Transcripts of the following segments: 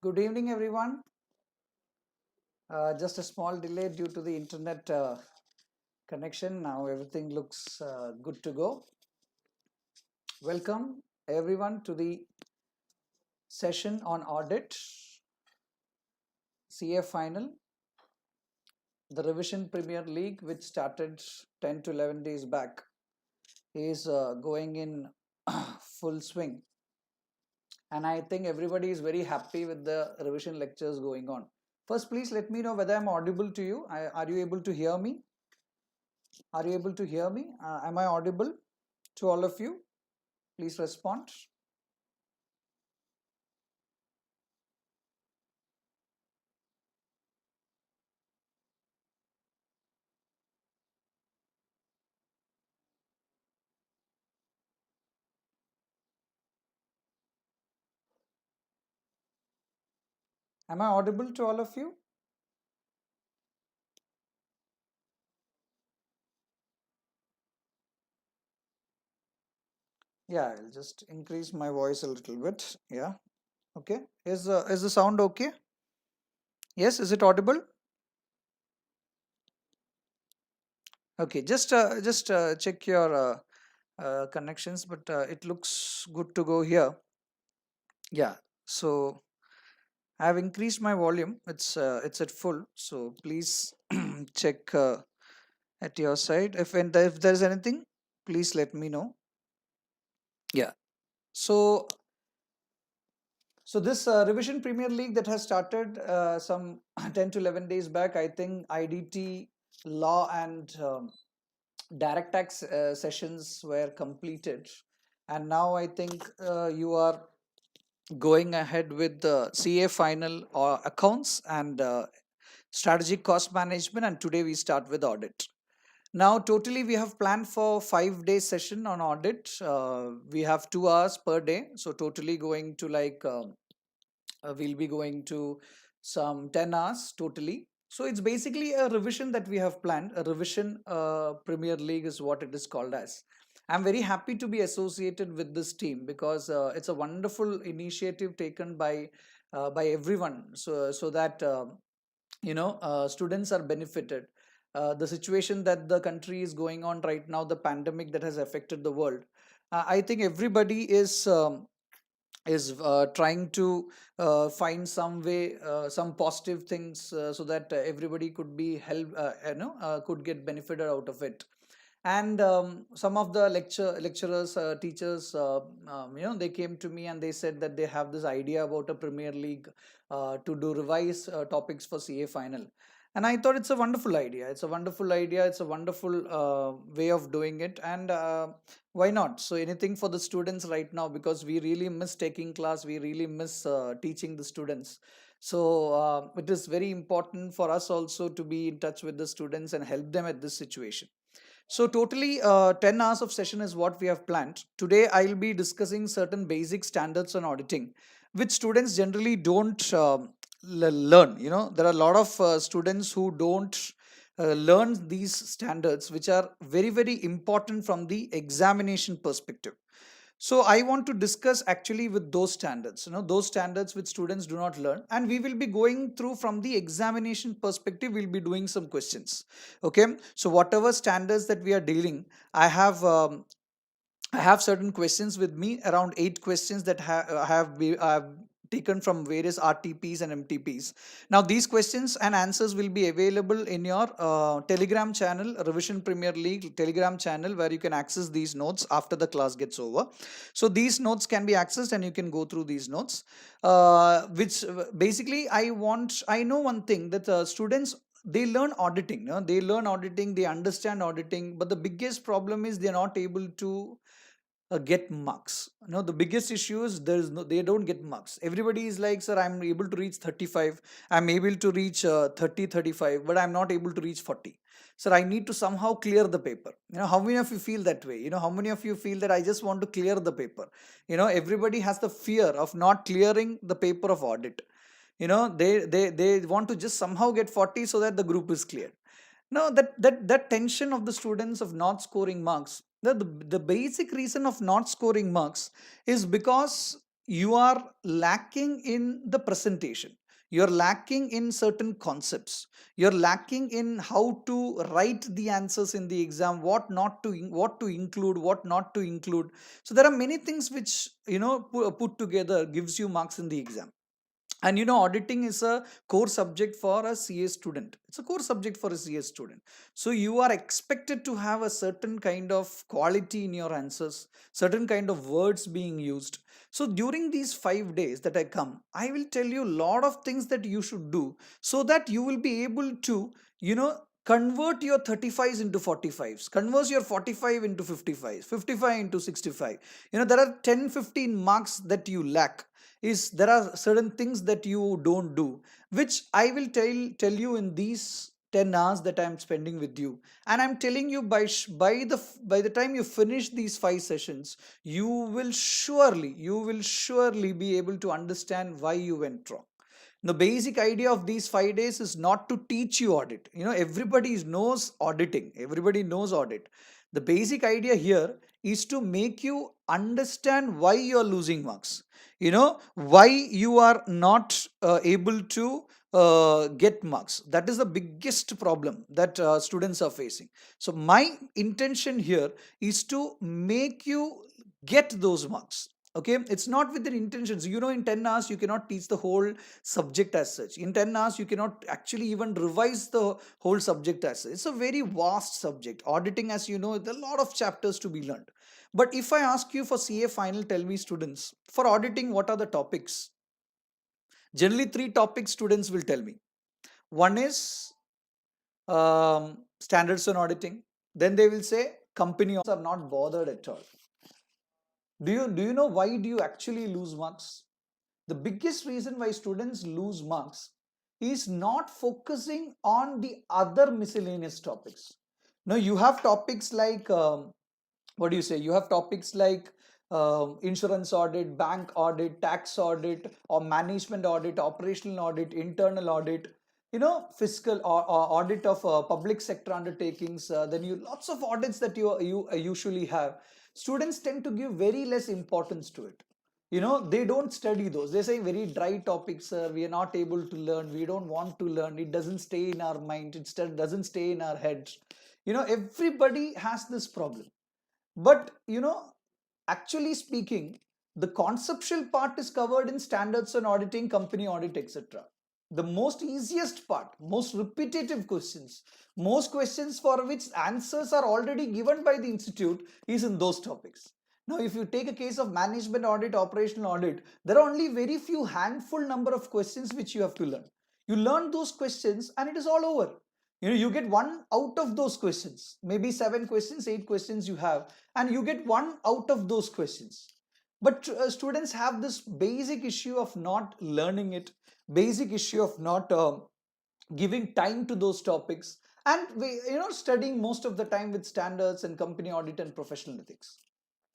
Good evening, everyone. Just a small delay due to the internet connection. Now everything looks good to go. Welcome, everyone, to the session on audit, CA final, the Revision Premier League, which started 10 to 11 days back, is going in full swing. And I think everybody is very happy with the revision lectures going on. First, please let me know whether I'm audible to you. Are you able to hear me? Are you able to hear me? Am I audible to all of you? Please respond. Am I audible to all of you? Yeah, I'll just increase my voice a little bit. Yeah. Okay. Is the sound okay? Yes. Is it audible? Okay. Just check your connections, but it looks good to go here. Yeah. So I have increased my volume. It's at full. So please check at your side. If there's anything, please let me know. Yeah. So this Revision Premier League that has started some 10 to 11 days back, I think IDT law and direct tax sessions were completed. And now I think you are going ahead with the CA final accounts and strategic cost management. And today we start with audit. Now, totally, we have planned for 5 day session on audit. We have 2 hours per day. So totally going to we'll be going to some 10 hours totally. So it's basically a revision that we have planned. A revision Premier League is what it is called as. I'm very happy to be associated with this team because it's a wonderful initiative taken by everyone. So that students are benefited. The situation that the country is going on right now, the pandemic that has affected the world, I think everybody is trying to find some way, some positive things, so that everybody could be help, could get benefited out of it. And some of the lecturers, teachers, they came to me and they said that they have this idea about a Premier League to do revise topics for CA final. And I thought it's a wonderful idea. It's a wonderful idea. It's a wonderful way of doing it. And why not? So anything for the students right now, because we really miss taking class. We really miss teaching the students. So it is very important for us also to be in touch with the students and help them at this situation. So totally 10 hours of session is what we have planned. Today I'll be discussing certain basic standards on auditing, which students generally don't learn. There are a lot of students who don't learn these standards, which are very, very important from the examination perspective. So I want to discuss actually with those standards, those standards which students do not learn. And we will be going through from the examination perspective, we'll be doing some questions. Okay. So whatever standards that we are dealing, I have certain questions with me, around 8 questions that have taken from various RTPs and MTPs. Now, these questions and answers will be available in your Telegram channel, Revision Premier League Telegram channel, where you can access these notes after the class gets over. So these notes can be accessed and you can go through these notes, which basically I know one thing, that students, they learn auditing. They learn auditing, they understand auditing, but the biggest problem is they're not able to get marks. The biggest issue is they don't get marks. Everybody is like, sir, I'm able to reach 35, I'm able to reach 30, 35, but I'm not able to reach 40. Sir, I need to somehow clear the paper. How many of you feel that way? How many of you feel that I just want to clear the paper? Everybody has the fear of not clearing the paper of audit. They want to just somehow get 40 so that the group is cleared. No, that tension of the students of not scoring marks, the basic reason of not scoring marks is because you are lacking in the presentation, you're lacking in certain concepts, you're lacking in how to write the answers in the exam, what not to what to include, what not to include. So there are many things which, put together gives you marks in the exam. And auditing is a core subject for a CA student. It's a core subject for a CA student. So you are expected to have a certain kind of quality in your answers, certain kind of words being used. So during these 5 days that I come, I will tell you a lot of things that you should do, so that you will be able to, convert your 35s into 45s, convert your 45 into 55s, 55 into 65. There are 10-15 marks that you lack, is there are certain things that you don't do, which I will tell you in these 10 hours that I'm spending with you. And I'm telling you, by the time you finish these 5 sessions, you will surely be able to understand why you went wrong. The basic idea of these 5 days is not to teach you audit. Everybody knows auditing, everybody knows audit. The basic idea here is to make you understand why you are losing marks, why you are not able to get marks. That is the biggest problem that students are facing. So my intention here is to make you get those marks. Okay, it's not with the intentions. In 10 hours you cannot teach the whole subject as such. In 10 hours you cannot actually even revise the whole subject as such. It's a very vast subject. Auditing, as you know, there are a lot of chapters to be learned. But if I ask you for CA final, tell me students, for auditing, what are the topics? Generally, three topics students will tell me. One is standards on auditing. Then they will say company are not bothered at all. Do you know why do you actually lose marks? The biggest reason why students lose marks is not focusing on the other miscellaneous topics. Now you have topics like what do you say? You have topics like insurance audit, bank audit, tax audit, or management audit, operational audit, internal audit. Fiscal or audit of public sector undertakings. Then you lots of audits that you usually have. Students tend to give very less importance to it. They don't study those. They say very dry topics, sir. We are not able to learn. We don't want to learn. It doesn't stay in our mind. It doesn't stay in our heads. Everybody has this problem. But actually speaking, the conceptual part is covered in standards on auditing, company audit, etc. The most easiest part, most repetitive questions, most questions for which answers are already given by the institute, is in those topics. Now, if you take a case of management audit, operational audit, there are only very few handful number of questions which you have to learn. You learn those questions and it is all over. You get one out of those questions, maybe 7 questions, 8 questions you have, and you get one out of those questions. But students have this basic issue of not learning it, basic issue of not giving time to those topics, and studying most of the time with standards and company audit and professional ethics.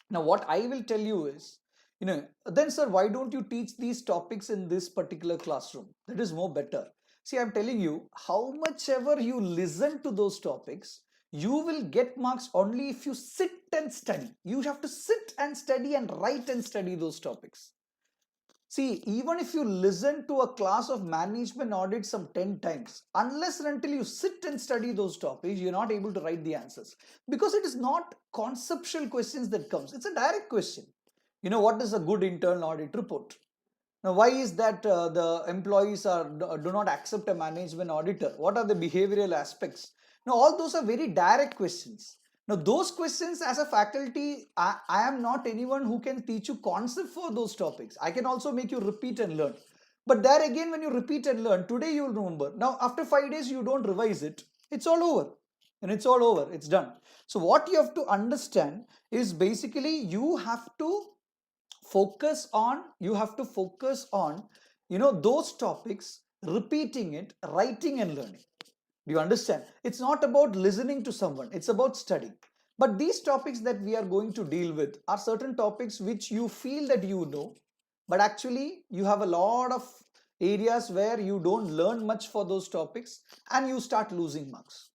Now what I will tell you is, then sir, why don't you teach these topics in this particular classroom? That is more better. See, I'm telling you, how much ever you listen to those topics, you will get marks only if you sit and study. You have to sit and study and write and study those topics. See, even if you listen to a class of management audit some 10 times, unless and until you sit and study those topics, you're not able to write the answers. Because it is not conceptual questions that comes. It's a direct question. What is a good internal audit report? Now, why is that the employees do not accept a management auditor? What are the behavioral aspects? Now, all those are very direct questions. Now, those questions as a faculty, I am not anyone who can teach you concept for those topics. I can also make you repeat and learn. But there again, when you repeat and learn, today you will remember. Now, after 5 days, you don't revise it. It's all over. And it's all over. It's done. So what you have to understand is basically you have to focus on those topics, repeating it, writing and learning. Do you understand? It's not about listening to someone, it's about studying. But these topics that we are going to deal with are certain topics which you feel that you know, but actually you have a lot of areas where you don't learn much for those topics and you start losing marks.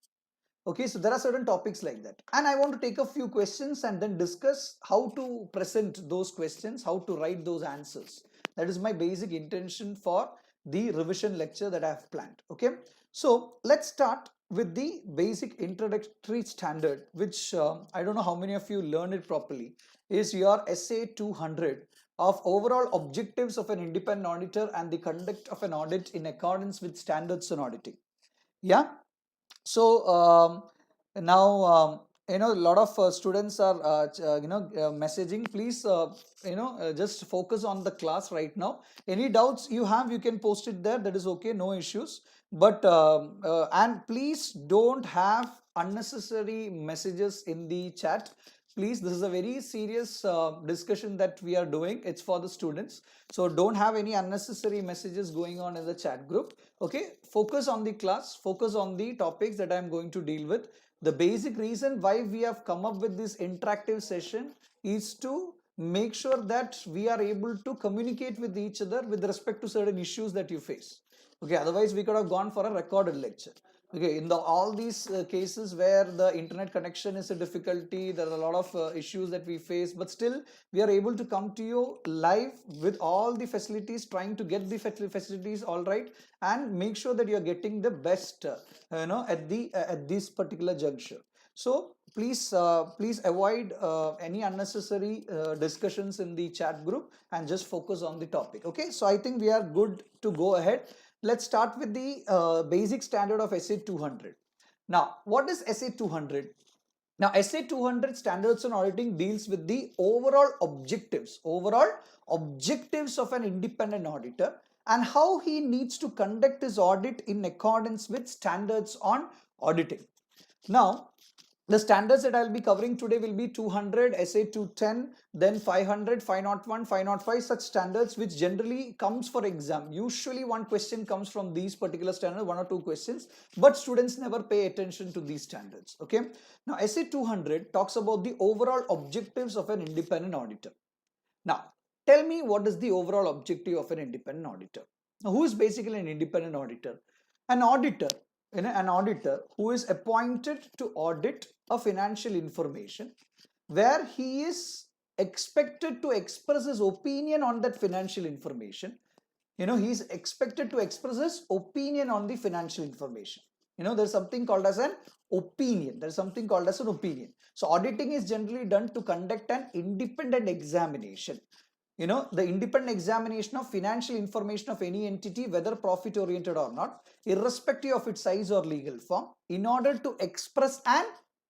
Okay, so there are certain topics like that. And I want to take a few questions and then discuss how to present those questions, how to write those answers. That is my basic intention for the revision lecture that I have planned. Okay, so let's start with the basic introductory standard, which I don't know how many of you learned it properly, is your SA 200 of overall objectives of an independent auditor and the conduct of an audit in accordance with standards on auditing. Yeah. So now a lot of students are messaging. Please just focus on the class right now. Any doubts you have, you can post it there. That is okay, no issues. But and please don't have unnecessary messages in the chat. Please, this is a very serious discussion that we are doing. It's for the students, so don't have any unnecessary messages going on in the chat group. Okay, focus on the class, focus on the topics that I'm going to deal with. The basic reason why we have come up with this interactive session is to make sure that we are able to communicate with each other with respect to certain issues that you face. Okay, otherwise we could have gone for a recorded lecture. Okay, in all these cases where the internet connection is a difficulty, there are a lot of issues that we face, but still we are able to come to you live with all the facilities, trying to get the facilities all right, and make sure that you are getting the best at this particular juncture. So please avoid any unnecessary discussions in the chat group and just focus on the topic. Okay, so I think we are good to go ahead. Let's start with the basic standard of SA 200. Now, what is SA 200? Now, SA 200 standards on auditing deals with the overall objectives of an independent auditor and how he needs to conduct his audit in accordance with standards on auditing. Now, the standards that I'll be covering today will be 200, SA 210, then 500, 501, 505, such standards which generally comes for exam. Usually one question comes from these particular standards, one or two questions, but students never pay attention to these standards. Okay. Now, SA 200 talks about the overall objectives of an independent auditor. Now, tell me, what is the overall objective of an independent auditor? Now, who is basically an independent auditor? An auditor who is appointed to audit a financial information where he is expected to express his opinion on that financial information. He is expected to express his opinion on the financial information. There's something called as an opinion. There's something called as an opinion. So auditing is generally done to conduct an independent examination. The independent examination of financial information of any entity, whether profit oriented or not, irrespective of its size or legal form, in order to express an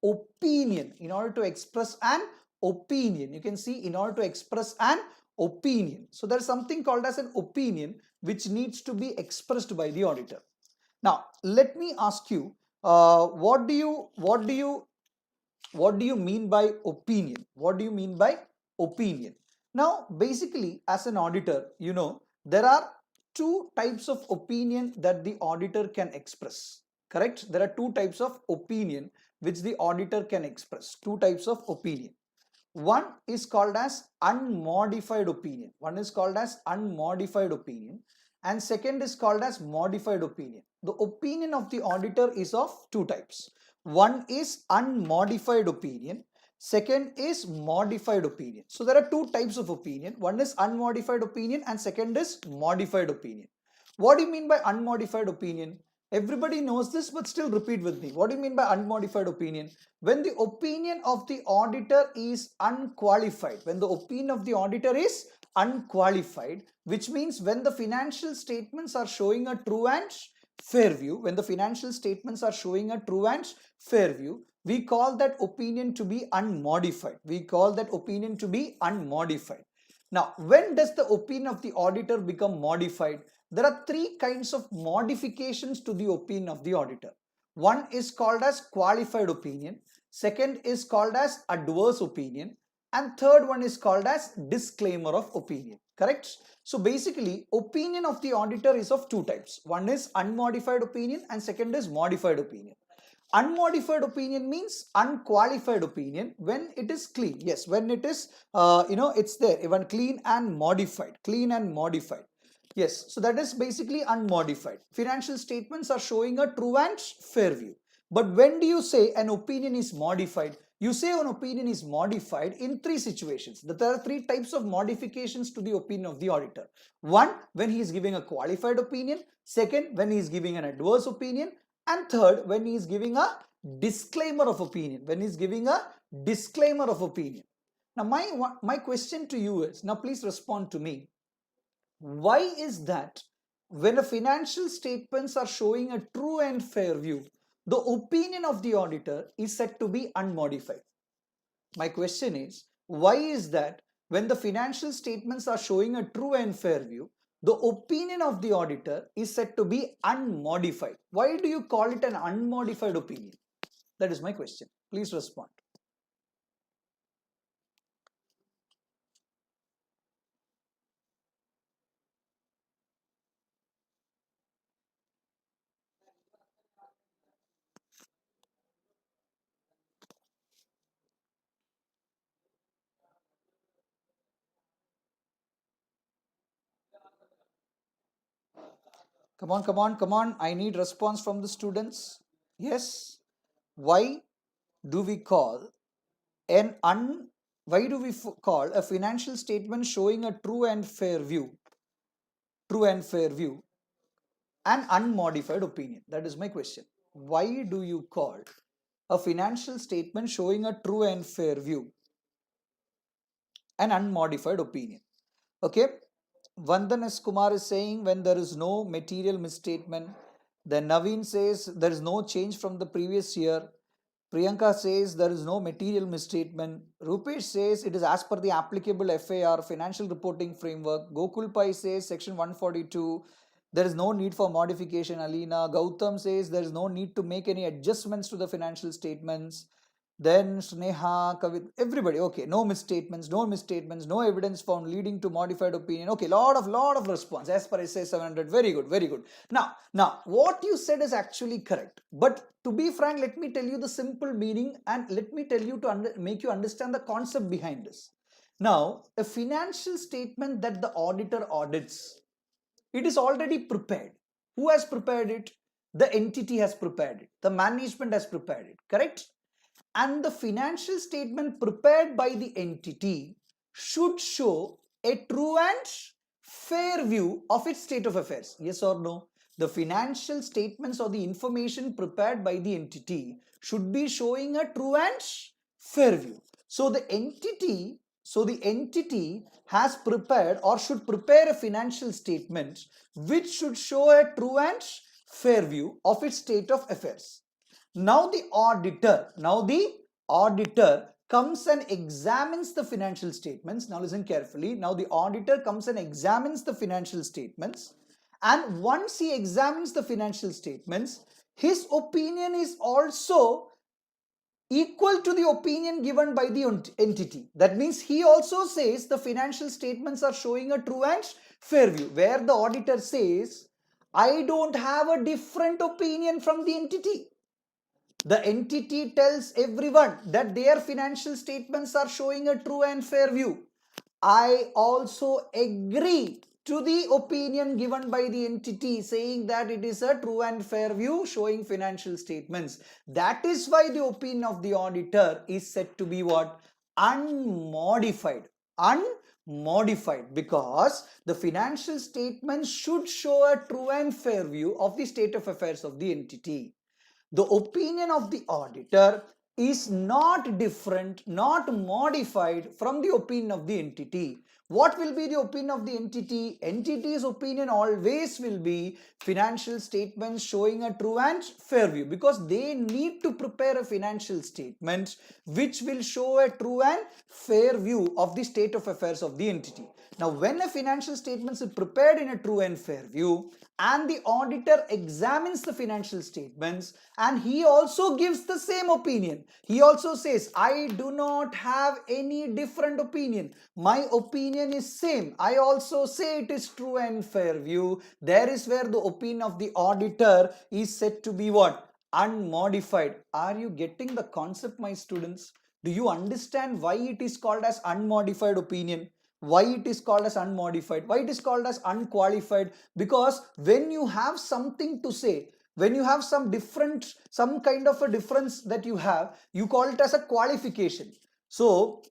opinion. You can see, in order to express an opinion. So there's something called as an opinion which needs to be expressed by the auditor. Now, let me ask you, what do you mean by opinion? What do you mean by opinion? Now, basically, as an auditor, there are two types of opinion that the auditor can express. Correct? There are two types of opinion which the auditor can express. Two types of opinion. One is called as unmodified opinion. And second is called as modified opinion. The opinion of the auditor is of two types. One is unmodified opinion. Second is modified opinion. So there are two types of opinion. One is unmodified opinion and second is modified opinion. What do you mean by unmodified opinion? Everybody knows this, but still repeat with me. What do you mean by unmodified opinion? When the opinion of the auditor is unqualified. Which means when the financial statements are showing a true and fair view, we call that opinion to be unmodified. Now, when does the opinion of the auditor become modified? There are three kinds of modifications to the opinion of the auditor. One is called as qualified opinion. Second is called as adverse opinion. And third one is called as disclaimer of opinion. Correct? So basically, opinion of the auditor is of two types. One is unmodified opinion and second is modified opinion. Unmodified opinion means unqualified opinion when it is clean. Yes, when it is, it's there, even clean and modified. Yes, so that is basically unmodified. Financial statements are showing a true and fair view. But when do you say an opinion is modified? You say an opinion is modified in three situations. There are three types of modifications to the opinion of the auditor. One, when he is giving a qualified opinion. Second, when he is giving an adverse opinion. And third, when he is giving a disclaimer of opinion. When he is giving a disclaimer of opinion. Now, my question to you is, now please respond to me. Why is that when the financial statements are showing a true and fair view, the opinion of the auditor is said to be unmodified? My question is, why is that when the financial statements are showing a true and fair view, the opinion of the auditor is said to be unmodified? Why do you call it an unmodified opinion? That is my question. Please respond. Come on, come on, come on. I need response from the students. Yes. Why do we call why do we call a financial statement showing a true and fair view an unmodified opinion? That is my question. Why do you call a financial statement showing a true and fair view an unmodified opinion? Okay. Vandan S. Kumar is saying when there is no material misstatement. Then Naveen says there is no change from the previous year. Priyanka says there is no material misstatement. Rupesh says it is as per the applicable FAR, financial reporting framework. Gokul Pai says section 142. There is no need for modification. Alina. Gautam says there is no need to make any adjustments to the financial statements. Then Sneha, Kavit, everybody, okay, no misstatements, no evidence found leading to modified opinion. Okay, lot of response as per SA 700. Very good, very good. Now, what you said is actually correct. But to be frank, let me tell you the simple meaning and let me tell you to make you understand the concept behind this. Now, a financial statement that the auditor audits, it is already prepared. Who has prepared it? The entity has prepared it. The management has prepared it, correct? And the financial statement prepared by the entity should show a true and fair view of its state of affairs. Yes or no? The financial statements or the information prepared by the entity should be showing a true and fair view. So the entity has prepared or should prepare a financial statement which should show a true and fair view of its state of affairs. Now the auditor comes and examines the financial statements. Now listen carefully. Now the auditor comes and examines the financial statements, and once he examines the financial statements, his opinion is also equal to the opinion given by the entity. That means he also says the financial statements are showing a true and fair view, where the auditor says, I don't have a different opinion from the entity. The entity tells everyone that their financial statements are showing a true and fair view. I also agree to the opinion given by the entity saying that it is a true and fair view showing financial statements. That is why the opinion of the auditor is said to be what? Unmodified. Unmodified, because the financial statements should show a true and fair view of the state of affairs of the entity. The opinion of the auditor is not different, not modified from the opinion of the entity. What will be the opinion of the entity? Entity's opinion always will be financial statements showing a true and fair view, because they need to prepare a financial statement which will show a true and fair view of the state of affairs of the entity. Now, when a financial statement is prepared in a true and fair view, and the auditor examines the financial statements, and he also gives the same opinion. He also says, I do not have any different opinion. My opinion is same. I also say it is true and fair view. There is where the opinion of the auditor is said to be what? Unmodified. Are you getting the concept, my students? Do you understand why it is called as unmodified opinion? Why it is called as unmodified? Why it is called as unqualified? Because when you have something to say, When you have some kind of a difference that you have, you call it as a qualification. So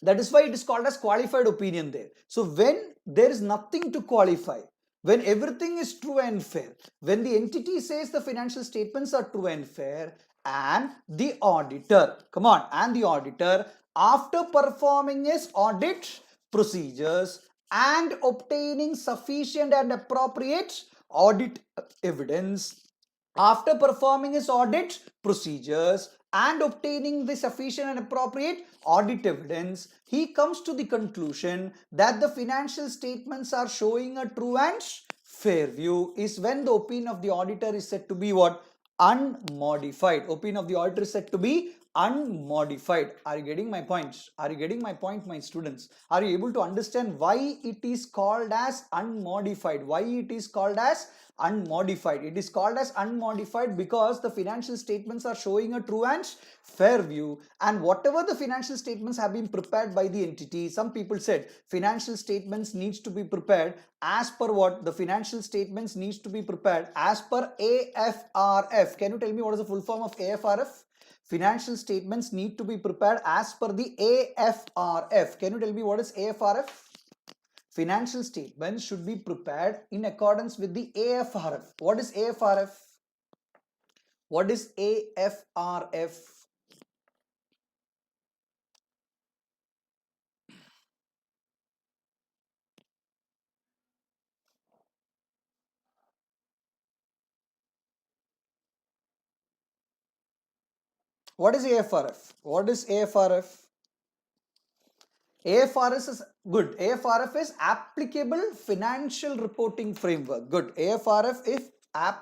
that is why it is called as qualified opinion there. So when there is nothing to qualify, when everything is true and fair, when the entity says the financial statements are true and fair, and the auditor, come on, and the auditor, after performing his audit procedures and obtaining sufficient and appropriate audit evidence, after performing his audit procedures and obtaining the sufficient and appropriate audit evidence, he comes to the conclusion that the financial statements are showing a true and fair view, is when the opinion of the auditor is said to be what? Unmodified. Opinion of the auditor is said to be unmodified. Are you getting my points? Are you getting my point, my students? Are you able to understand why it is called as unmodified? Why it is called as unmodified? It is called as unmodified because the financial statements are showing a true and fair view, and whatever the financial statements have been prepared by the entity, some people said financial statements needs to be prepared as per what? The financial statements needs to be prepared as per AFRF. Can you tell me what is the full form of AFRF? Financial statements need to be prepared as per the AFRF. Can you tell me what is AFRF? Financial statements should be prepared in accordance with the AFRF. What is AFRF? What is AFRF? What is AFRF? What is AFRF? AFRS is good. AFRF is applicable financial reporting framework. Good. AFRF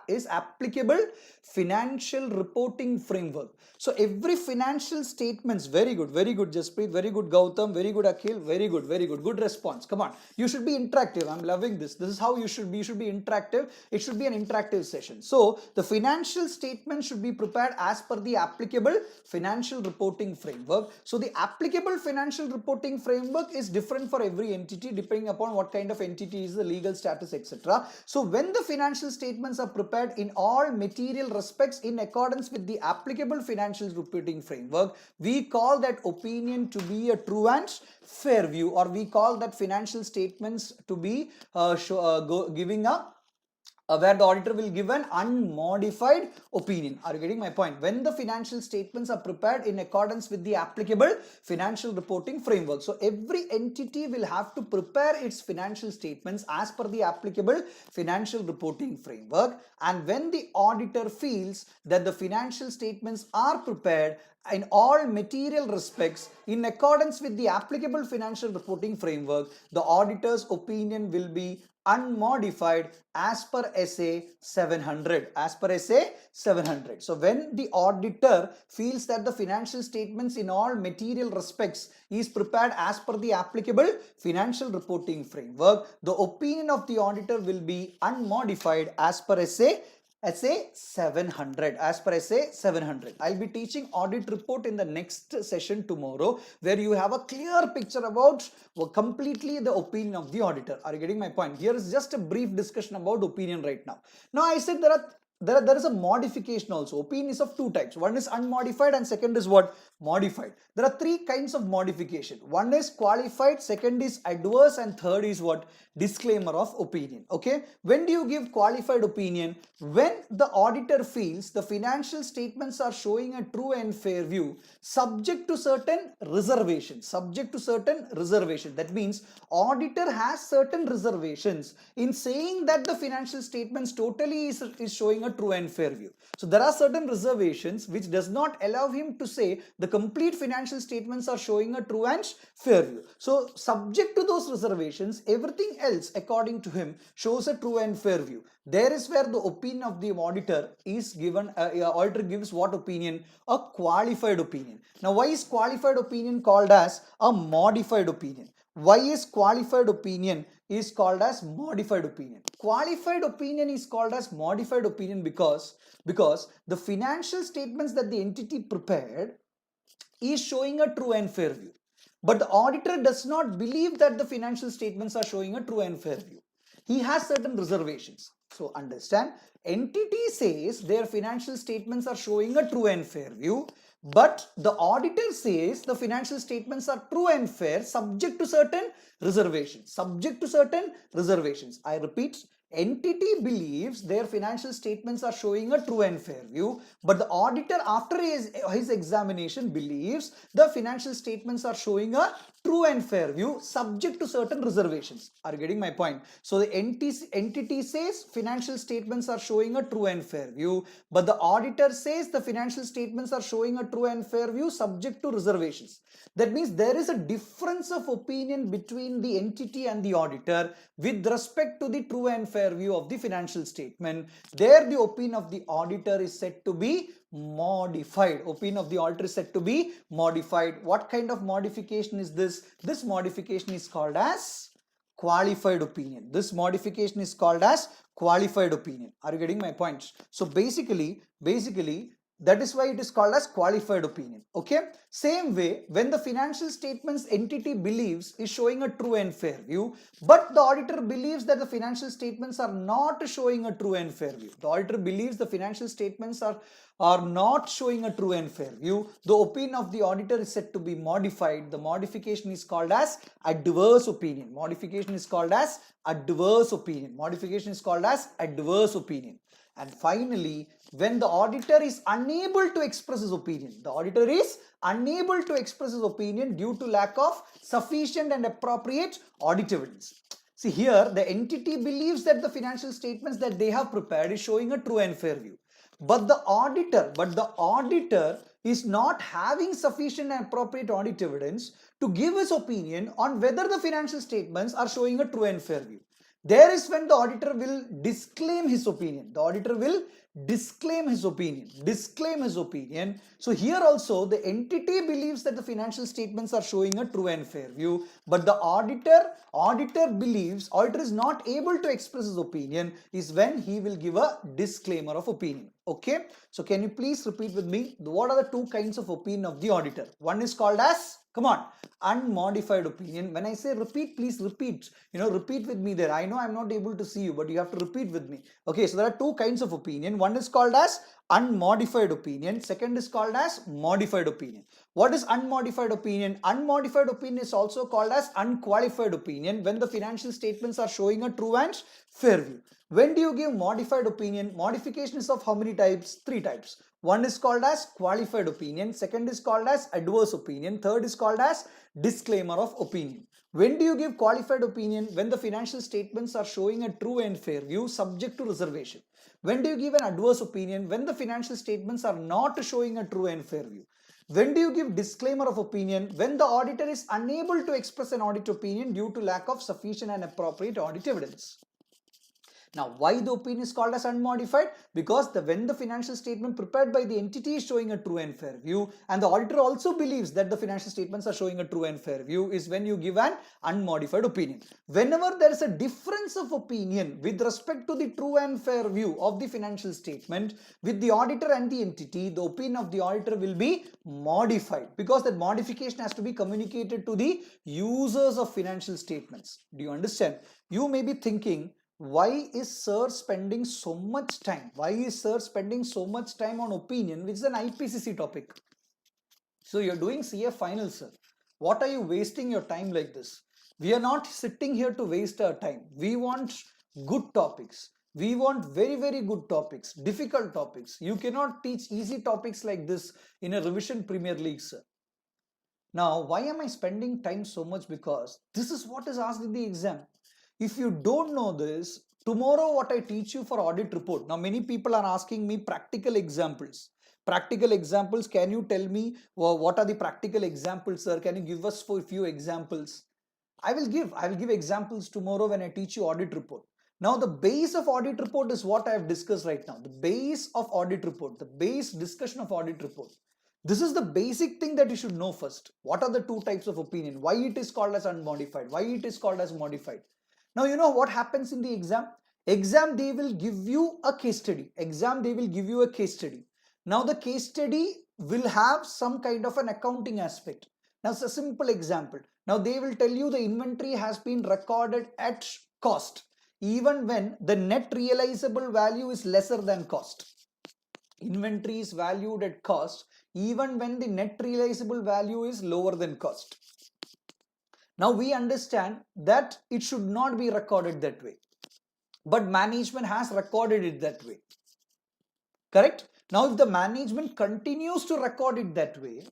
is applicable financial reporting framework. So every financial statements, very good, Jaspreet, very good, Gautam, very good, Akhil, very good, good response. Come on, you should be interactive. I'm loving this. This is how you should be. You should be interactive. It should be an interactive session. So the financial statement should be prepared as per the applicable financial reporting framework. So the applicable financial reporting framework is different for every entity depending upon what kind of entity is the legal status, etc. So when the financial statements are prepared in all material respects in accordance with the applicable financial reporting framework, we call that opinion to be a true and fair view, or we call that financial statements to be giving a where the auditor will give an unmodified opinion. Are you getting my point? When the financial statements are prepared in accordance with the applicable financial reporting framework. So every entity will have to prepare its financial statements as per the applicable financial reporting framework, and when the auditor feels that the financial statements are prepared in all material respects in accordance with the applicable financial reporting framework, the auditor's opinion will be unmodified as per SA 700. As per SA 700. So when the auditor feels that the financial statements in all material respects is prepared as per the applicable financial reporting framework, the opinion of the auditor will be unmodified as per SA 700. As per SA 700. I'll be teaching audit report in the next session tomorrow, where you have a clear picture about completely the opinion of the auditor. Are you getting my point? Here is just a brief discussion about opinion right now. Now I said there is a modification also. Opinion is of two types. One is unmodified and second is what? Modified. There are three kinds of modification. One is qualified, second is adverse, and third is what? Disclaimer of opinion. Okay. When do you give qualified opinion? When the auditor feels the financial statements are showing a true and fair view subject to certain reservations. Subject to certain reservations. That means auditor has certain reservations in saying that the financial statements totally is showing a true and fair view. So there are certain reservations which does not allow him to say the complete financial statements are showing a true and fair view. So subject to those reservations, everything else according to him shows a true and fair view. There is where the opinion of the auditor is given. Auditor gives what opinion? A qualified opinion. Now why is qualified opinion called as a modified opinion? Why is qualified opinion is called as modified opinion? Qualified opinion is called as modified opinion because the financial statements that the entity prepared is showing a true and fair view. But the auditor does not believe that the financial statements are showing a true and fair view. He has certain reservations. So understand, entity says their financial statements are showing a true and fair view, but the auditor says the financial statements are true and fair subject to certain reservations. Subject to certain reservations. I repeat, entity believes their financial statements are showing a true and fair view, but the auditor, after his examination, believes the financial statements are showing a true and fair view subject to certain reservations. Are you getting my point? So the entity says financial statements are showing a true and fair view, but the auditor says the financial statements are showing a true and fair view subject to reservations. That means there is a difference of opinion between the entity and the auditor with respect to the true and fair view of the financial statement. There the opinion of the auditor is said to be modified. Opinion of the auditor is said to be modified. What kind of modification is this? This modification is called as qualified opinion. This modification is called as qualified opinion. Are you getting my point? So basically that is why it is called as qualified opinion. Okay. Same way, when the financial statements entity believes is showing a true and fair view, but the auditor believes that the financial statements are not showing a true and fair view. The auditor believes the financial statements are not showing a true and fair view. The opinion of the auditor is said to be modified. The modification is called as adverse opinion. Modification is called as adverse opinion. Modification is called as adverse opinion. And finally, when the auditor is unable to express his opinion, the auditor is unable to express his opinion due to lack of sufficient and appropriate audit evidence. See here, the entity believes that the financial statements that they have prepared is showing a true and fair view. But the auditor is not having sufficient and appropriate audit evidence to give his opinion on whether the financial statements are showing a true and fair view. There is when the auditor will disclaim his opinion. The auditor will disclaim his opinion. Disclaim his opinion. So here also the entity believes that the financial statements are showing a true and fair view, but the auditor is not able to express his opinion is when he will give a disclaimer of opinion. Okay. So can you please repeat with me, what are the two kinds of opinion of the auditor? One is called as, come on, unmodified opinion. When I say repeat, please repeat. Repeat with me there. I know I'm not able to see you, but you have to repeat with me. Okay, so there are two kinds of opinion. One is called as unmodified opinion. Second is called as modified opinion. What is unmodified opinion? Unmodified opinion is also called as unqualified opinion when the financial statements are showing a true and fair view. When do you give modified opinion? Modification is of how many types? Three types. One is called as qualified opinion. Second is called as adverse opinion. Third is called as disclaimer of opinion. When do you give qualified opinion? When the financial statements are showing a true and fair view subject to reservation. When do you give an adverse opinion? When the financial statements are not showing a true and fair view. When do you give disclaimer of opinion? When the auditor is unable to express an audit opinion due to lack of sufficient and appropriate audit evidence. Now, why the opinion is called as unmodified? Because when the financial statement prepared by the entity is showing a true and fair view, and the auditor also believes that the financial statements are showing a true and fair view, is when you give an unmodified opinion. Whenever there is a difference of opinion with respect to the true and fair view of the financial statement with the auditor and the entity, the opinion of the auditor will be modified, because that modification has to be communicated to the users of financial statements. Do you understand? You may be thinking, why is sir spending so much time? Why is sir spending so much time on opinion, which is an IPCC topic? So you're doing CA final, sir. What are you wasting your time like this? We are not sitting here to waste our time. We want good topics. We want very, very good topics, difficult topics. You cannot teach easy topics like this in a revision Premier League, sir. Now, why am I spending time so much? Because this is what is asked in the exam. If you don't know this, tomorrow what I teach you for audit report. Now, many people are asking me practical examples. Practical examples, can you tell me what are the practical examples, sir? Can you give us for a few examples? I will give examples tomorrow when I teach you audit report. Now, the base of audit report is what I have discussed right now. The base of audit report, the base discussion of audit report. This is the basic thing that you should know first. What are the two types of opinion? Why it is called as unmodified? Why it is called as modified? Now, you know what happens in the exam? Exam, they will give you a case study. Exam, they will give you a case study. Now, the case study will have some kind of an accounting aspect. Now, it's a simple example. Now, they will tell you the inventory has been recorded at cost. even when the net realizable value is lesser than cost. Inventory is valued at cost even when the net realizable value is lower than cost. Now we understand that it should not be recorded that way, but management has recorded it that way. Correct? Now if the management continues to record it that way,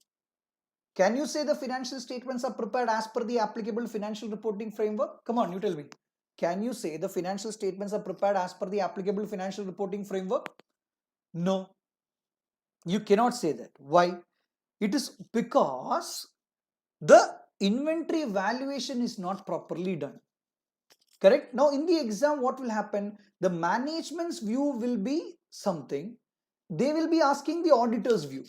can you say the financial statements are prepared as per the applicable financial reporting framework? Come on, you tell me. Can you say the financial statements are prepared as per the applicable financial reporting framework? No. You cannot say that. Why? It is because the inventory valuation is not properly done. Correct? Now in the exam, what will happen? The management's view will be something. They will be asking the auditor's view.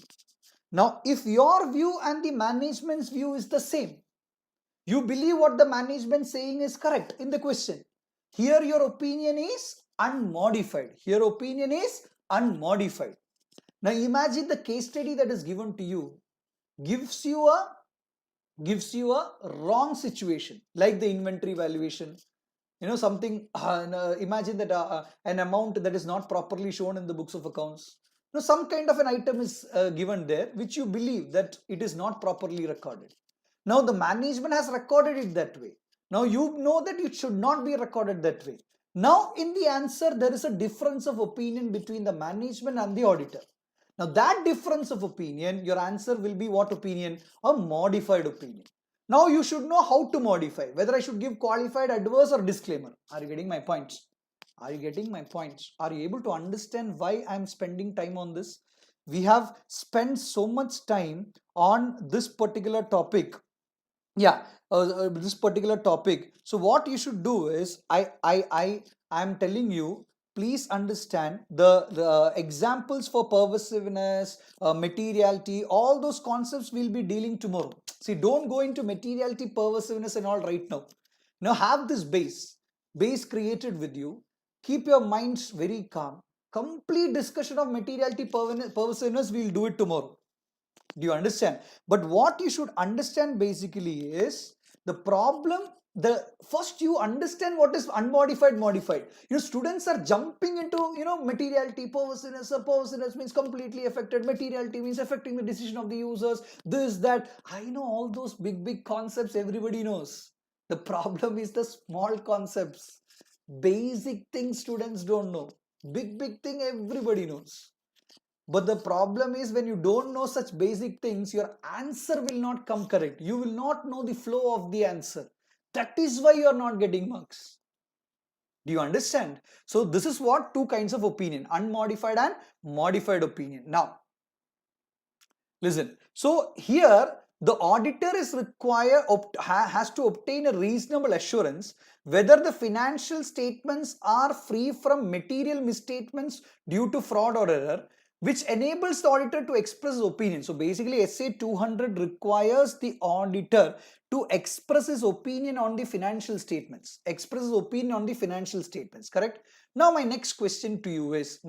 Now if your view and the management's view is the same, you believe what the management saying is correct in the question. Here your opinion is unmodified. Here opinion is unmodified. Now imagine the case study that is given to you gives you a wrong situation, like the inventory valuation. Something, imagine that an amount that is not properly shown in the books of accounts. Some kind of an item is given there which you believe that it is not properly recorded. Now the management has recorded it that way. Now you know that it should not be recorded that way. Now in the answer there is a difference of opinion between the management and the auditor. Now that difference of opinion, your answer will be what opinion? A modified opinion. Now you should know how to modify, whether I should give qualified, adverse or disclaimer. Are you getting my points? Are you getting my points? Are you able to understand why I'm spending time on this? We have spent so much time on this particular topic. Yeah, this particular topic. So what you should do is, I am telling you, please understand the examples for pervasiveness, materiality, all those concepts we'll be dealing tomorrow. See, don't go into materiality, pervasiveness and all right now. Now have this base created with you. Keep your minds very calm. Complete discussion of materiality, pervasiveness, we'll do it tomorrow. Do you understand? But what you should understand basically is the problem. The first you understand what is unmodified, modified. Students are jumping into materiality, pervasiveness means completely affected, materiality means affecting the decision of the users, this, that. I know all those big concepts, everybody knows. The problem is the small concepts, basic things students don't know. Big thing everybody knows. But the problem is, when you don't know such basic things, your answer will not come correct. You will not know the flow of the answer. That is why you are not getting marks. Do you understand? So this is what two kinds of opinion, unmodified and modified opinion. Now, listen. So here the auditor is has to obtain a reasonable assurance whether the financial statements are free from material misstatements due to fraud or error, which enables the auditor to express his opinion. So basically SA 200 requires the auditor to express his opinion on the financial statements. Express his opinion on the financial statements, correct? Now my next question to you is,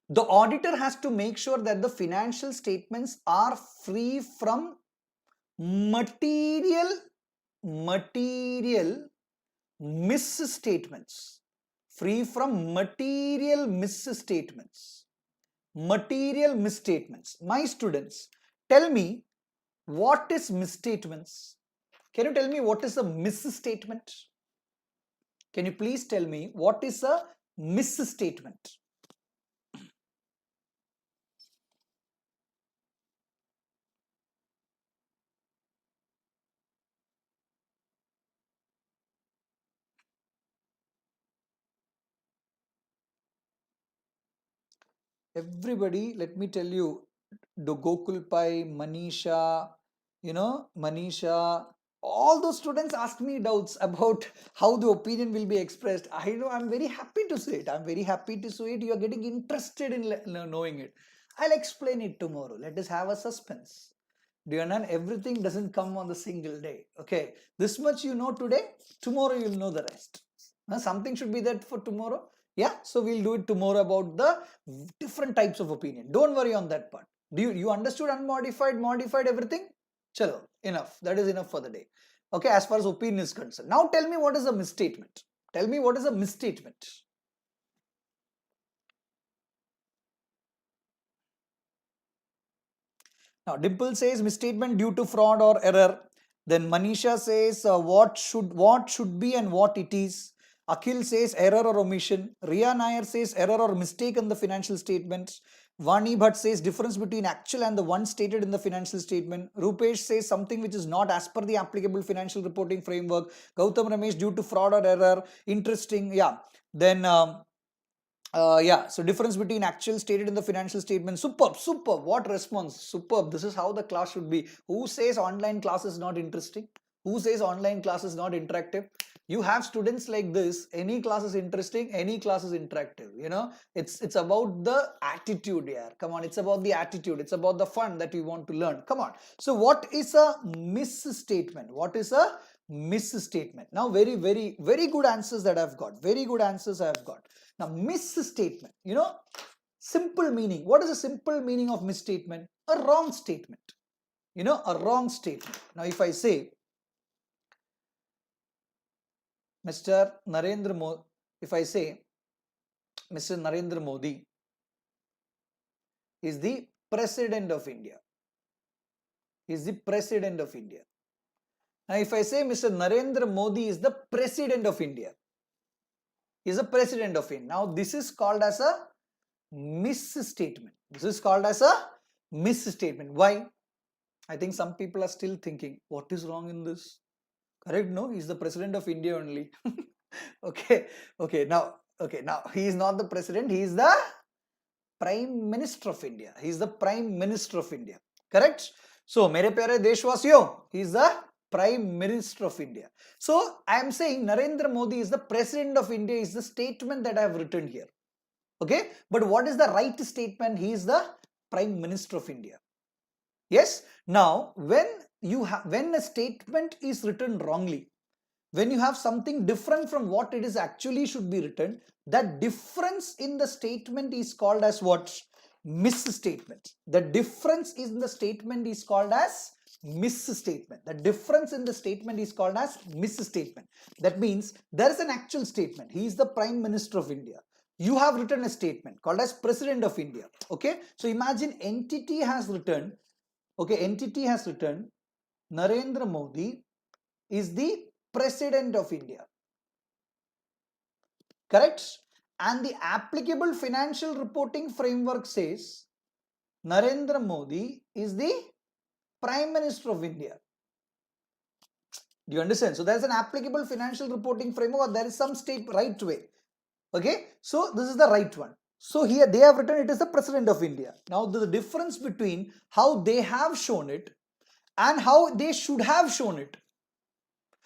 the auditor has to make sure that the financial statements are free from material misstatements. Free from material misstatements. My students, tell me, what is misstatements? Can you tell me what is a misstatement? Can you please tell me what is a misstatement? Everybody, let me tell you, the Gokul Pai, Manisha, Manisha, all those students ask me doubts about how the opinion will be expressed. I know, I'm very happy to say it. You are getting interested in knowing it. I'll explain it tomorrow. Let us have a suspense. Do you understand? Everything doesn't come on the single day. Okay, this much you know today, tomorrow you'll know the rest. Something should be there for tomorrow. Yeah, so we'll do it tomorrow about the different types of opinion. Don't worry on that part. You understood unmodified, modified, everything? Chalo, enough. That is enough for the day. Okay, as far as opinion is concerned. Now tell me what is a misstatement. Tell me what is a misstatement. Now Dimple says misstatement due to fraud or error. Then Manisha says what should be and what it is. Akhil says error or omission. Riya Nair says error or mistake in the financial statements. Vani Bhatt says difference between actual and the one stated in the financial statement. Rupesh says something which is not as per the applicable financial reporting framework. Gautam Ramesh due to fraud or error. Interesting. Yeah. Then yeah, so difference between actual stated in the financial statement. Superb, superb. What response? Superb. This is how the class should be. Who says online class is not interesting? Who says online class is not interactive? You have students like this. Any class is interesting. Any class is interactive. You know, it's about the attitude here. Come on, it's about the attitude. It's about the fun that we want to learn. Come on. So what is a misstatement? What is a misstatement? Now, very, very, very good answers that I've got. Very good answers I have got. Now, misstatement, you know, simple meaning. What is the simple meaning of misstatement? A wrong statement. You know, a wrong statement. Now, if I say, Mr. Narendra Modi, if I say, Mr. Narendra Modi is the President of India. Is the President of India. Now, if I say Mr. Narendra Modi is the President of India, is the President of India. Now, this is called as a misstatement. This is called as a misstatement. Why? I think some people are still thinking, what is wrong in this? Correct? No, he's the President of India only. Okay, now he is not the President, he is the Prime Minister of India. He is the Prime Minister of India. Correct? So, mere pyare deshwasiyo, he is the Prime Minister of India. So, I am saying Narendra Modi is the President of India is the statement that I have written here. Okay, but what is the right statement? He is the Prime Minister of India. Yes. Now, when a statement is written wrongly, when you have something different from what it is actually should be written, that difference in the statement is called as what? Misstatement. The difference in the statement is called as misstatement. The difference in the statement is called as misstatement. That means there is an actual statement. He is the Prime Minister of India. You have written a statement called as President of India. Okay. So imagine entity has written, Narendra Modi is the President of India. Correct? And the applicable financial reporting framework says Narendra Modi is the Prime Minister of India. Do you understand? So there is an applicable financial reporting framework, or there is some state right way. Okay, so this is the right one. So here they have written it is the President of India. Now the difference between how they have shown it and how they should have shown it,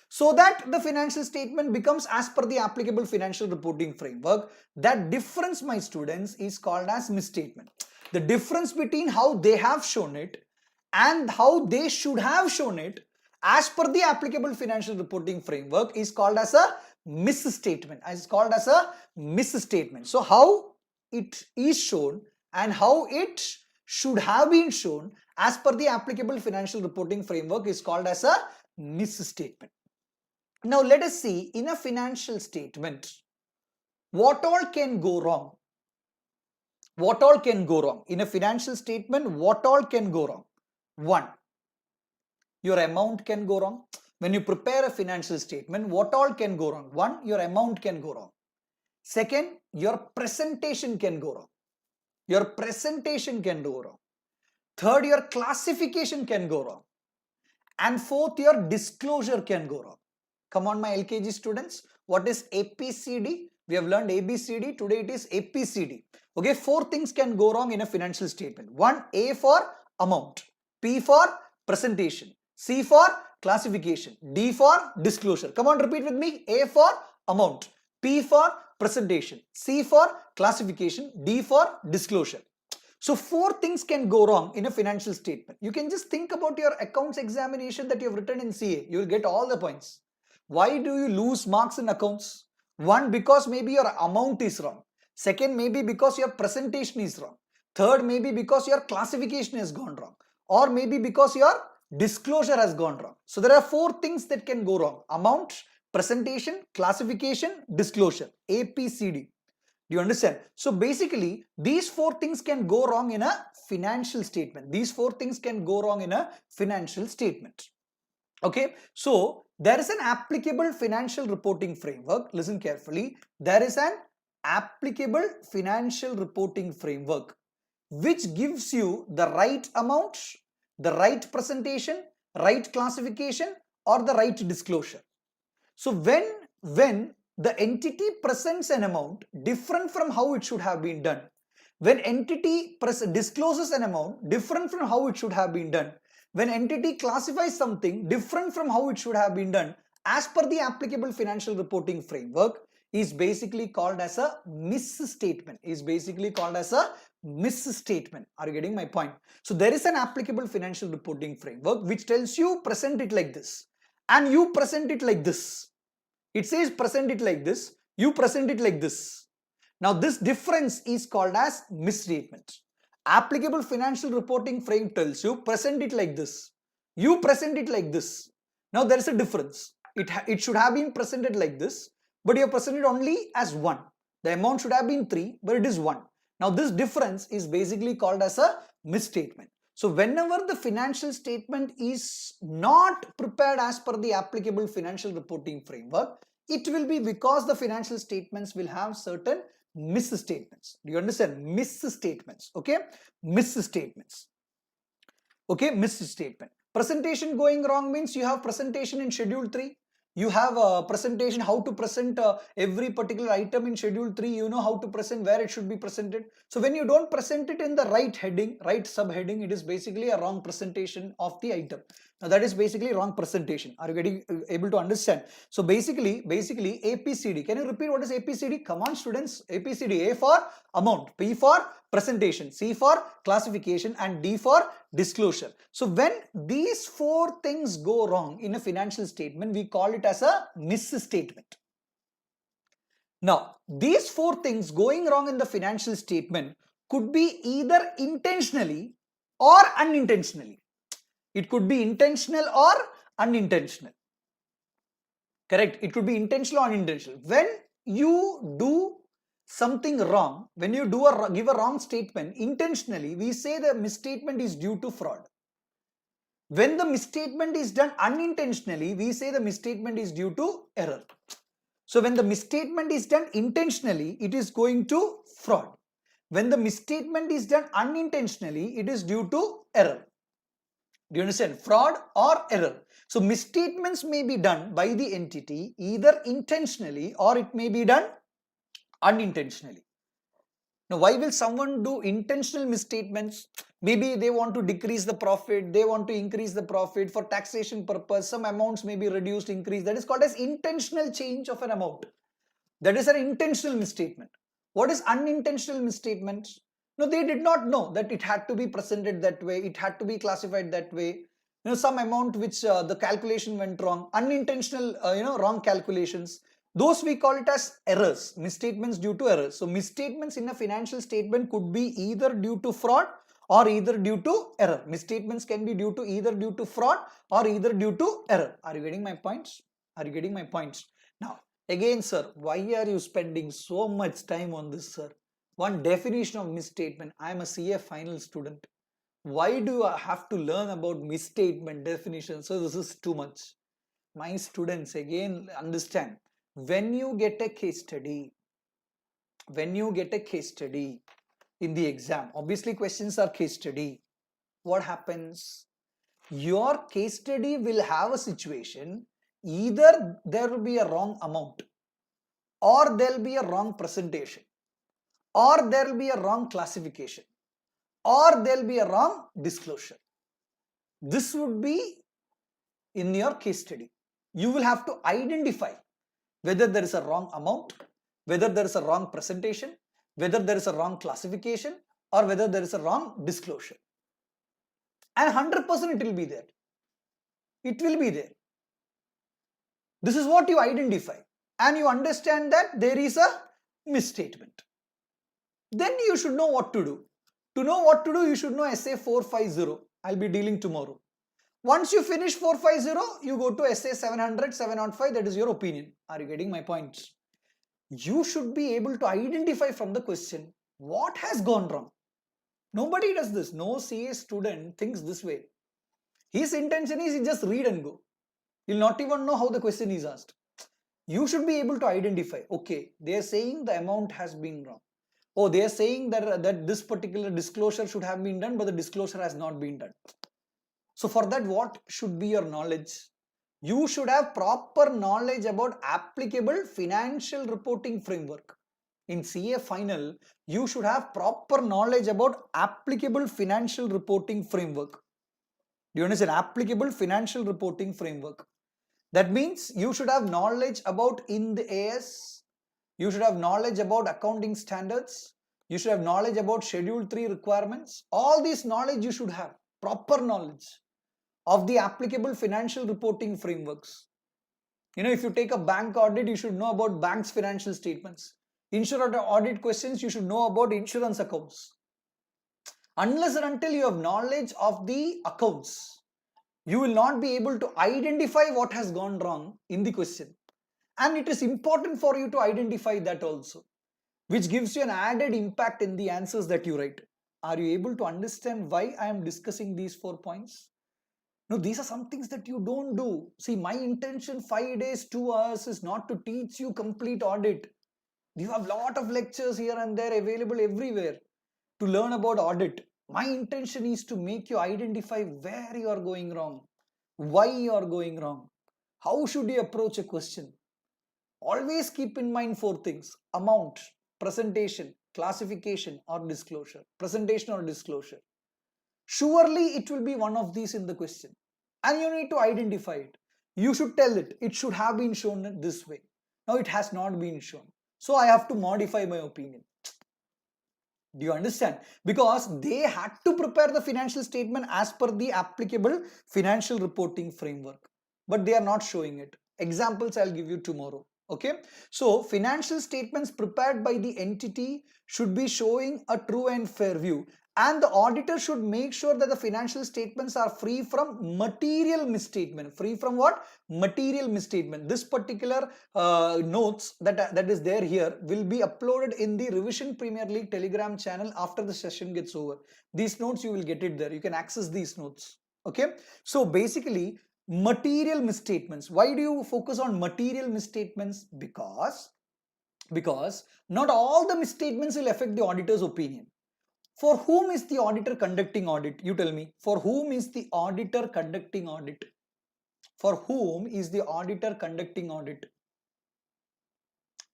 so that the financial statement becomes as per the applicable financial reporting framework, that difference, my students, is called as misstatement. The difference between how they have shown it and how they should have shown it as per the applicable financial reporting framework is called as a misstatement. It's called as a misstatement. So how it is shown and how it should have been shown as per the applicable financial reporting framework is called as a misstatement. Now let us see, in a financial statement, what all can go wrong? What all can go wrong? In a financial statement, what all can go wrong? 1. Your amount can go wrong. When you prepare a financial statement, what all can go wrong? 1. Your amount can go wrong. Second, your presentation can go wrong. Your presentation can go wrong. Third, your classification can go wrong. And fourth, your disclosure can go wrong. Come on, my LKG students. What is APCD? We have learned ABCD. Today it is APCD. Okay, 4 things can go wrong in a financial statement. 1. A for amount. P for presentation. C for classification. D for disclosure. Come on, repeat with me. A for amount. P for presentation. C for classification. D for disclosure. So 4 things can go wrong in a financial statement. You can just think about your accounts examination that you have written in CA. You will get all the points. Why do you lose marks in accounts? 1, because maybe your amount is wrong. Second, maybe because your presentation is wrong. Third, maybe because your classification has gone wrong. Or maybe because your disclosure has gone wrong. So there are 4 things that can go wrong: amount, presentation, classification, disclosure, APCD. Do you understand? So basically, these 4 things can go wrong in a financial statement. These 4 things can go wrong in a financial statement. Okay, so there is an applicable financial reporting framework. Listen carefully. There is an applicable financial reporting framework which gives you the right amount, the right presentation, right classification, or the right disclosure. So when the entity presents an amount different from how it should have been done, when entity discloses an amount different from how it should have been done, when entity classifies something different from how it should have been done, as per the applicable financial reporting framework, is basically called as a misstatement. Is basically called as a misstatement. Are you getting my point? So there is an applicable financial reporting framework which tells you present it like this, and you present it like this. It says present it like this, you present it like this. Now this difference is called as misstatement. Applicable financial reporting frame tells you present it like this, you present it like this. Now there is a difference. It should have been presented like this, but you have presented only as 1. The amount should have been 3, but it is 1. Now this difference is basically called as a misstatement. So whenever the financial statement is not prepared as per the applicable financial reporting framework, it will be because the financial statements will have certain misstatements. Do you understand? Misstatements. Okay, misstatements. Okay, misstatement. Presentation going wrong means you have presentation in schedule 3. You have a presentation how to present every particular item in schedule 3. You know how to present, where it should be presented. So when you don't present it in the right heading, right subheading, it is basically a wrong presentation of the item. Now that is basically wrong presentation. Are you getting able to understand? So basically APCD. Can you repeat what is APCD? Come on students. APCD: A for amount, P for presentation, C for classification, and D for disclosure. So when these 4 things go wrong in a financial statement, we call it as a misstatement. Now these 4 things going wrong in the financial statement could be either intentionally or unintentionally. It could be intentional or unintentional. Correct? It could be intentional or unintentional. When you do something wrong, when you give a wrong statement intentionally, we say the misstatement is due to fraud. When the misstatement is done unintentionally, we say the misstatement is due to error. So when the misstatement is done intentionally, it is going to fraud. When the misstatement is done unintentionally, it is due to error. Do you understand? Fraud or error. So misstatements may be done by the entity either intentionally or it may be done unintentionally. Now why will someone do intentional misstatements? Maybe they want to decrease the profit, they want to increase the profit for taxation purpose. Some amounts may be reduced, increased. That is called as intentional change of an amount. That is an intentional misstatement. What is unintentional misstatement? No, they did not know that it had to be presented that way, it had to be classified that way. Some amount which the calculation went wrong, unintentional, wrong calculations. Those we call it as errors, misstatements due to errors. So misstatements in a financial statement could be either due to fraud or either due to error. Misstatements can be due to either due to fraud or either due to error. Are you getting my points? Are you getting my points? Now, again, sir, why are you spending so much time on this, sir? One definition of misstatement. I am a CA final student. Why do I have to learn about misstatement definition? So this is too much. My students, again, understand. When you get a case study, in the exam, obviously questions are case study. What happens? Your case study will have a situation. Either there will be a wrong amount, or there will be a wrong presentation, or there will be a wrong classification, or there will be a wrong disclosure. This would be in your case study. You will have to identify whether there is a wrong amount, whether there is a wrong presentation, whether there is a wrong classification, or whether there is a wrong disclosure. And 100% it will be there. It will be there. This is what you identify. And you understand that there is a misstatement. Then you should know what to do. To know what to do, you should know SA 450. I'll be dealing tomorrow. Once you finish 450, you go to SA 700, 705, that is your opinion. Are you getting my points? You should be able to identify from the question what has gone wrong. Nobody does this. No CA student thinks this way. His intention is he just read and go. He'll not even know how the question is asked. You should be able to identify, okay, they are saying the amount has been wrong. Oh, they are saying that this particular disclosure should have been done, but the disclosure has not been done. So for that, what should be your knowledge? You should have proper knowledge about applicable financial reporting framework. In CA final, you should have proper knowledge about applicable financial reporting framework. Do you understand? Applicable financial reporting framework. That means you should have knowledge about in the AS, you should have knowledge about accounting standards, you should have knowledge about Schedule 3 requirements. All this knowledge you should have, proper knowledge of the applicable financial reporting frameworks. You know, if you take a bank audit, you should know about bank's financial statements. Insurance audit questions, you should know about insurance accounts. Unless and until you have knowledge of the accounts, you will not be able to identify what has gone wrong in the question. And it is important for you to identify that also, which gives you an added impact in the answers that you write. Are you able to understand why I am discussing these 4 points? No, these are some things that you don't do. See, my intention 5 days, 2 hours is not to teach you complete audit. You have a lot of lectures here and there available everywhere to learn about audit. My intention is to make you identify where you are going wrong, why you are going wrong, how should you approach a question. Always keep in mind 4 things: amount, presentation, classification or disclosure. Presentation or disclosure. Surely it will be one of these in the question and you need to identify it. You should tell it. It should have been shown this way. Now it has not been shown. So I have to modify my opinion. Do you understand? Because they had to prepare the financial statement as per the applicable financial reporting framework. But they are not showing it. Examples I'll give you tomorrow. Okay. So financial statements prepared by the entity should be showing a true and fair view. And the auditor should make sure that the financial statements are free from material misstatement. Free from what? Material misstatement. This particular notes that is there here will be uploaded in the Revision Premier League Telegram channel after the session gets over. These notes you will get it there. You can access these notes. Okay. So basically, material misstatements. Why do you focus on material misstatements? Because not all the misstatements will affect the auditor's opinion. For whom is the auditor conducting audit? You tell me. For whom is the auditor conducting audit? For whom is the auditor conducting audit?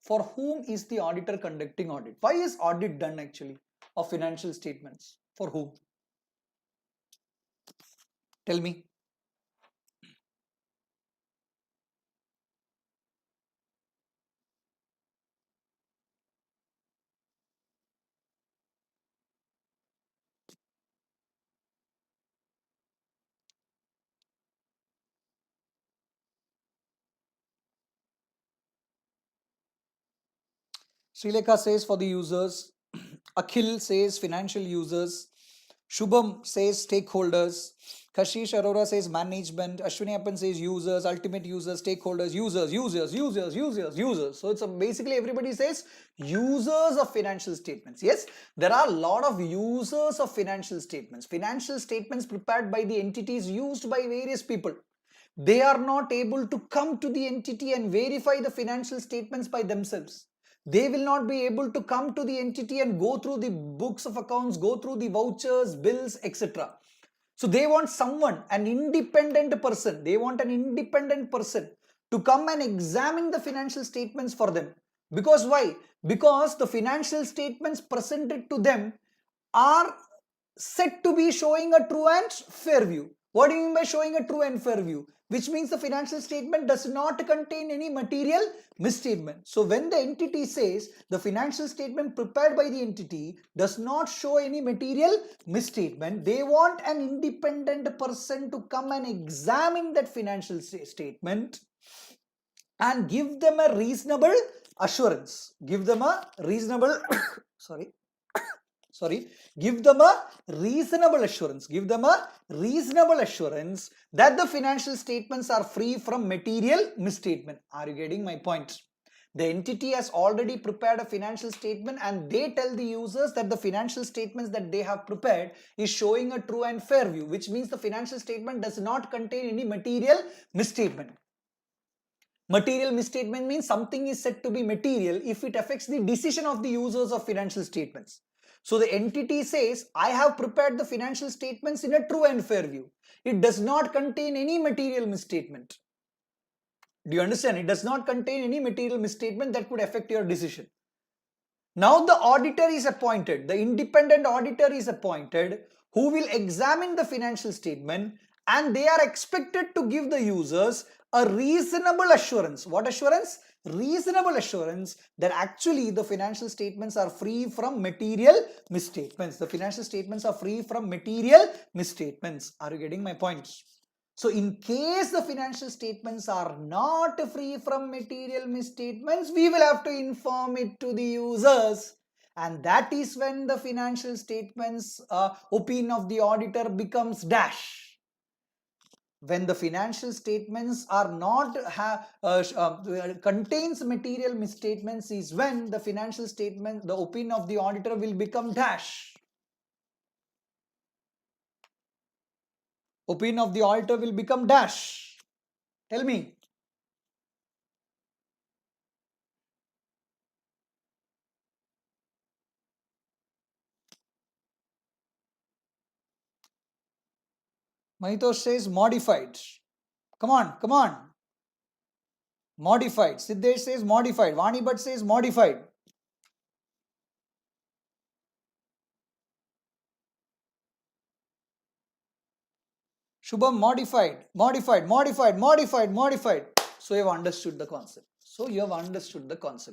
For whom is the auditor conducting audit? Why is audit done actually of financial statements? For whom? Tell me. Srilekha says for the users. Akhil says financial users. Shubham says stakeholders. Kashish Arora says management. Ashwini Appan says users, ultimate users, stakeholders, users. So it's basically everybody says users of financial statements. Yes, there are a lot of users of financial statements. Financial statements prepared by the entities used by various people. They are not able to come to the entity and verify the financial statements by themselves. They will not be able to come to the entity and go through the books of accounts, go through the vouchers, bills, etc. So they want someone, an independent person. They want an independent person to come and examine the financial statements for them. Because why? Because the financial statements presented to them are said to be showing a true and fair view. What do you mean by showing a true and fair view? Which means the financial statement does not contain any material misstatement. So when the entity says the financial statement prepared by the entity does not show any material misstatement, they want an independent person to come and examine that financial statement and give them a reasonable assurance. Give them a reasonable, sorry, give them a reasonable assurance. Give them a reasonable assurance that the financial statements are free from material misstatement. Are you getting my point? The entity has already prepared a financial statement and they tell the users that the financial statements that they have prepared is showing a true and fair view, which means the financial statement does not contain any material misstatement. Material misstatement means something is said to be material if it affects the decision of the users of financial statements. So the entity says, I have prepared the financial statements in a true and fair view. It does not contain any material misstatement. Do you understand? It does not contain any material misstatement that could affect your decision. Now the auditor is appointed, the independent auditor is appointed who will examine the financial statement, and they are expected to give the users a reasonable assurance. What assurance? Reasonable assurance that actually the financial statements are free from material misstatements. The financial statements are free from material misstatements. Are you getting my points? So in case the financial statements are not free from material misstatements, we will have to inform it to the users. And that is when the financial statements opinion of the auditor becomes dash. When the financial statements are not contains material misstatements is when the financial statement, the opinion of the auditor will become dash. Opinion of the auditor will become dash. Tell me. Mahitosh says modified. Come on, come on. Modified. Siddesh says modified. Vani Bhatt says modified. Shubham modified. Modified. So you have understood the concept.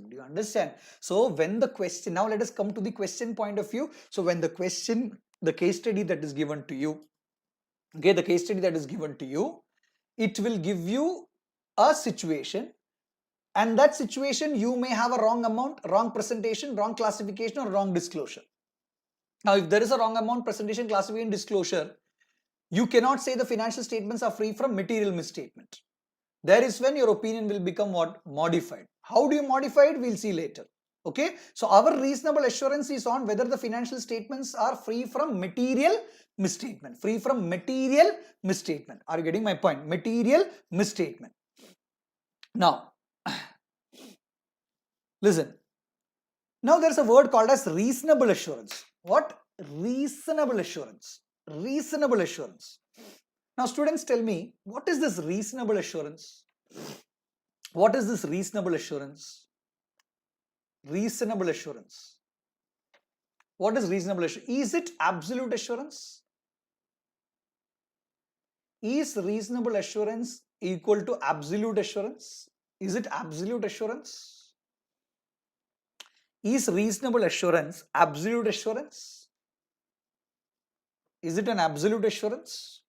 Do you understand? So when the question, now let us come to the question point of view. So when the question, the case study that is given to you, okay, the case study that is given to you, it will give you a situation, and that situation you may have a wrong amount, wrong presentation, wrong classification, or wrong disclosure. Now if there is a wrong amount, presentation, classification, disclosure, you cannot say the financial statements are free from material misstatement. There is when your opinion will become what? Modified. How do you modify it? We'll see later. Okay, so our reasonable assurance is on whether the financial statements are free from material misstatement. Free from material misstatement. Are you getting my point? Material misstatement. Now, listen. Now there's a word called as reasonable assurance. What? Reasonable assurance. Reasonable assurance. Now students, tell me, what is this reasonable assurance? What is this reasonable assurance? Reasonable assurance. What is reasonable assurance? Is it absolute assurance? Is reasonable assurance equal to absolute assurance? Is it absolute assurance? Is reasonable assurance absolute assurance? Is it an absolute assurance?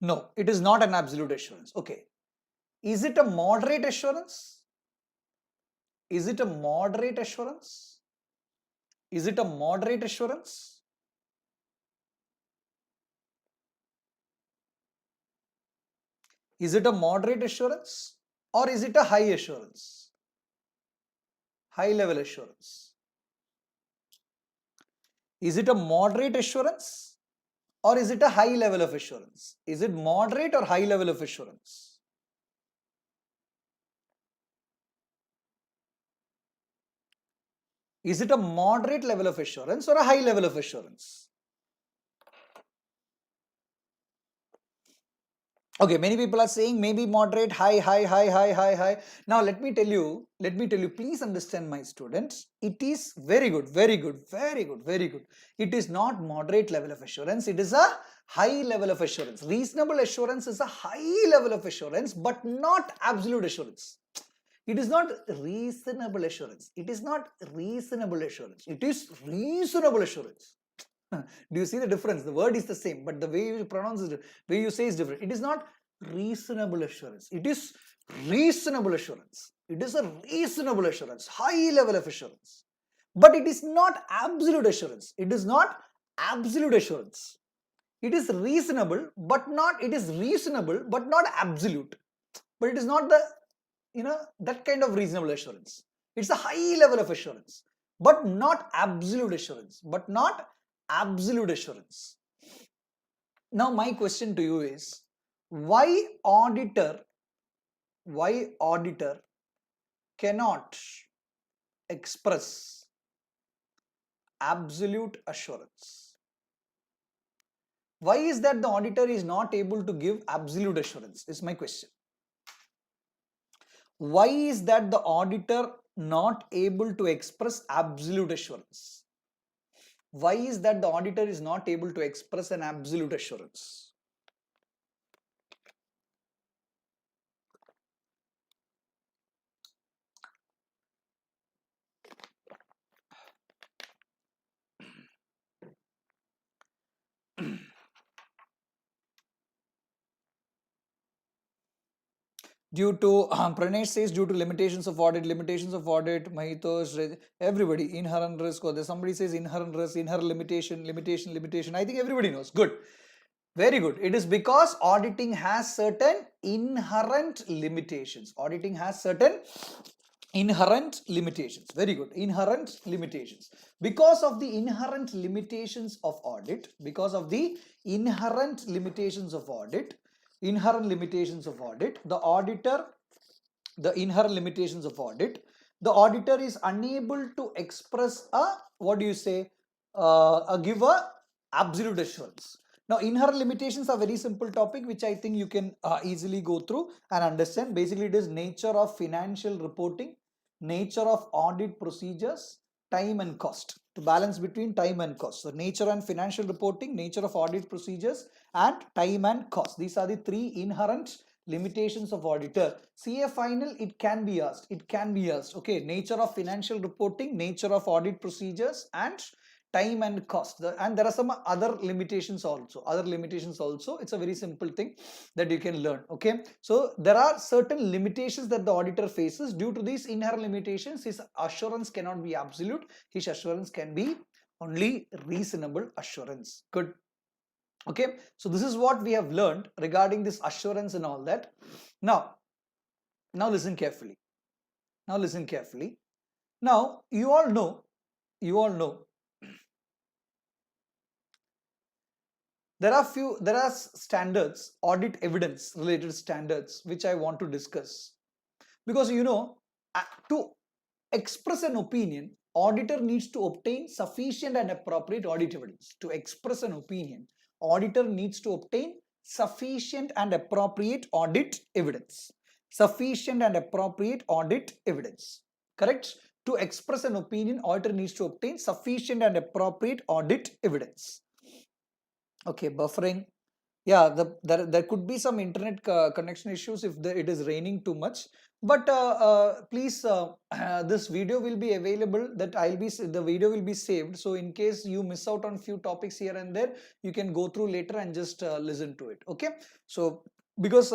No, it is not an absolute assurance. Okay. Is it a moderate assurance? Is it a moderate assurance? Is it a moderate assurance? Is it a moderate assurance or is it a high assurance? High level assurance. Is it a moderate assurance or is it a high level of assurance? Is it moderate or high level of assurance? Is it a moderate level of assurance or a high level of assurance? Okay, many people are saying maybe moderate, high. Now let me tell you, please understand my students, it is very good. It is not moderate level of assurance, it is a high level of assurance. Reasonable assurance is a high level of assurance, but not absolute assurance. It is not reasonable assurance. It is not reasonable assurance. It is reasonable assurance. Do you see the difference? The word is the same, but the way you pronounce it, way you say is different. It is not reasonable assurance. It is reasonable assurance. It is a reasonable assurance, high level of assurance. But it is not absolute assurance. It is not absolute assurance. It is reasonable, but not, it is reasonable, but not absolute. But it is not the, that kind of reasonable assurance. It's a high level of assurance, but not absolute assurance. But not absolute assurance. Now, my question to you is, why auditor cannot express absolute assurance? Why is that the auditor is not able to give absolute assurance? Is my question. Why is that the auditor not able to express absolute assurance? Why is that the auditor is not able to express an absolute assurance? Due to, Pranesh says, due to limitations of audit, Mahitosh, everybody, inherent risk, or somebody says inherent risk, inherent limitation. I think everybody knows. Good. Very good. It is because auditing has certain inherent limitations. Auditing has certain inherent limitations. Very good. Inherent limitations. Because of the inherent limitations of audit, the auditor is unable to express give a absolute assurance. Now, inherent limitations are very simple topic which I think you can easily go through and understand. Basically, it is nature of financial reporting, nature of audit procedures, time and cost. To balance between time and cost. So, nature and financial reporting, nature of audit procedures, and time and cost. These are the three inherent limitations of auditor. CA final, it can be asked. Okay, nature of financial reporting, nature of audit procedures, and time and cost. And there are some other limitations also. It's a very simple thing that you can learn. Okay, so there are certain limitations that the auditor faces. Due to these inherent limitations, his assurance cannot be absolute. His assurance can be only reasonable assurance. Good. Okay, so this is what we have learned regarding this assurance and all that. Now listen carefully. Now you all know there are standards, audit evidence related standards, which I want to discuss. Because to express an opinion, auditor needs to obtain sufficient and appropriate audit evidence. To express an opinion, auditor needs to obtain sufficient and appropriate audit evidence. Correct? To express an opinion, auditor needs to obtain sufficient and appropriate audit evidence. Okay, buffering. Yeah, there could be some internet connection issues if it is raining too much. But please, this video will be available. The video will be saved. So in case you miss out on few topics here and there, you can go through later and just listen to it. Okay. So because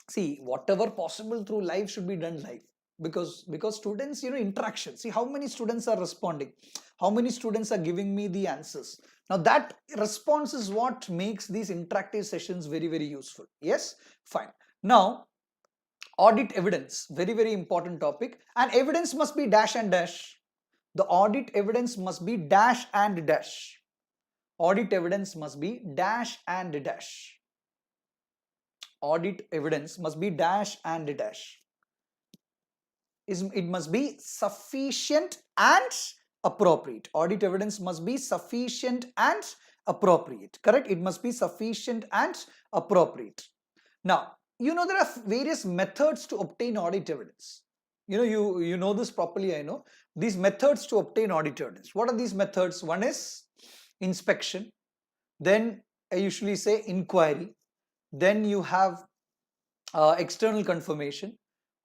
see, whatever possible through live should be done live. Because students, interaction. See how many students are responding, how many students are giving me the answers. Now that response is what makes these interactive sessions very, very useful. Yes, fine. Now, audit evidence, very, very important topic. And evidence must be dash and dash. The audit evidence must be dash and dash. Audit evidence must be dash and dash. Audit evidence must be dash and dash. It must be sufficient and appropriate. Audit evidence must be sufficient and appropriate. Correct? It must be sufficient and appropriate. Now, there are various methods to obtain audit evidence. You know this properly, I know. These methods to obtain audit evidence. What are these methods? One is inspection. Then I usually say inquiry. Then you have external confirmation,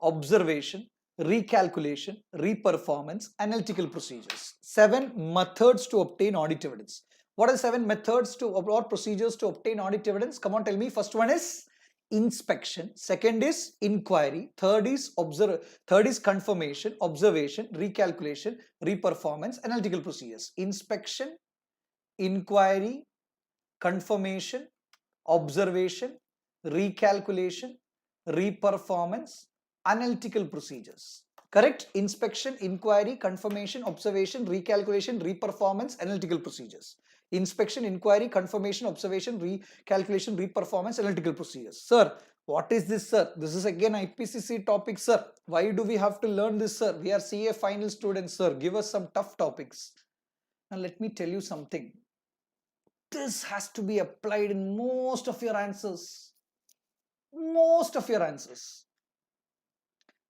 observation, recalculation, reperformance, analytical procedures. 7 methods to obtain audit evidence. What are the 7 methods to or procedures to obtain audit evidence? Come on, tell me. First one is inspection. Second is inquiry. Third is confirmation, observation, recalculation, reperformance, analytical procedures. Inspection, inquiry, confirmation, observation, recalculation, reperformance, analytical procedures. Correct? Inspection, inquiry, confirmation, observation, recalculation, reperformance, analytical procedures. Inspection, inquiry, confirmation, observation, recalculation, reperformance, analytical procedures. Sir, what is this, sir? This is again IPCC topic, sir. Why do we have to learn this, sir? We are CA final students, sir. Give us some tough topics. Now let me tell you something. This has to be applied in most of your answers. Most of your answers.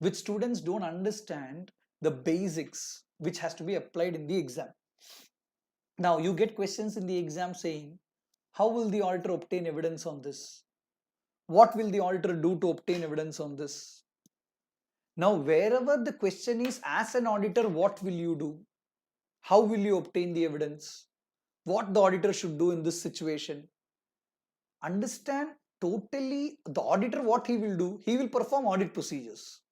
Which students don't understand the basics which has to be applied in the exam. Now you get questions in the exam saying, how will the auditor obtain evidence on this? What will the auditor do to obtain evidence on this? Now wherever the question is, as an auditor, what will you do? How will you obtain the evidence? What the auditor should do in this situation? Understand totally the auditor, what he will do, he will perform audit procedures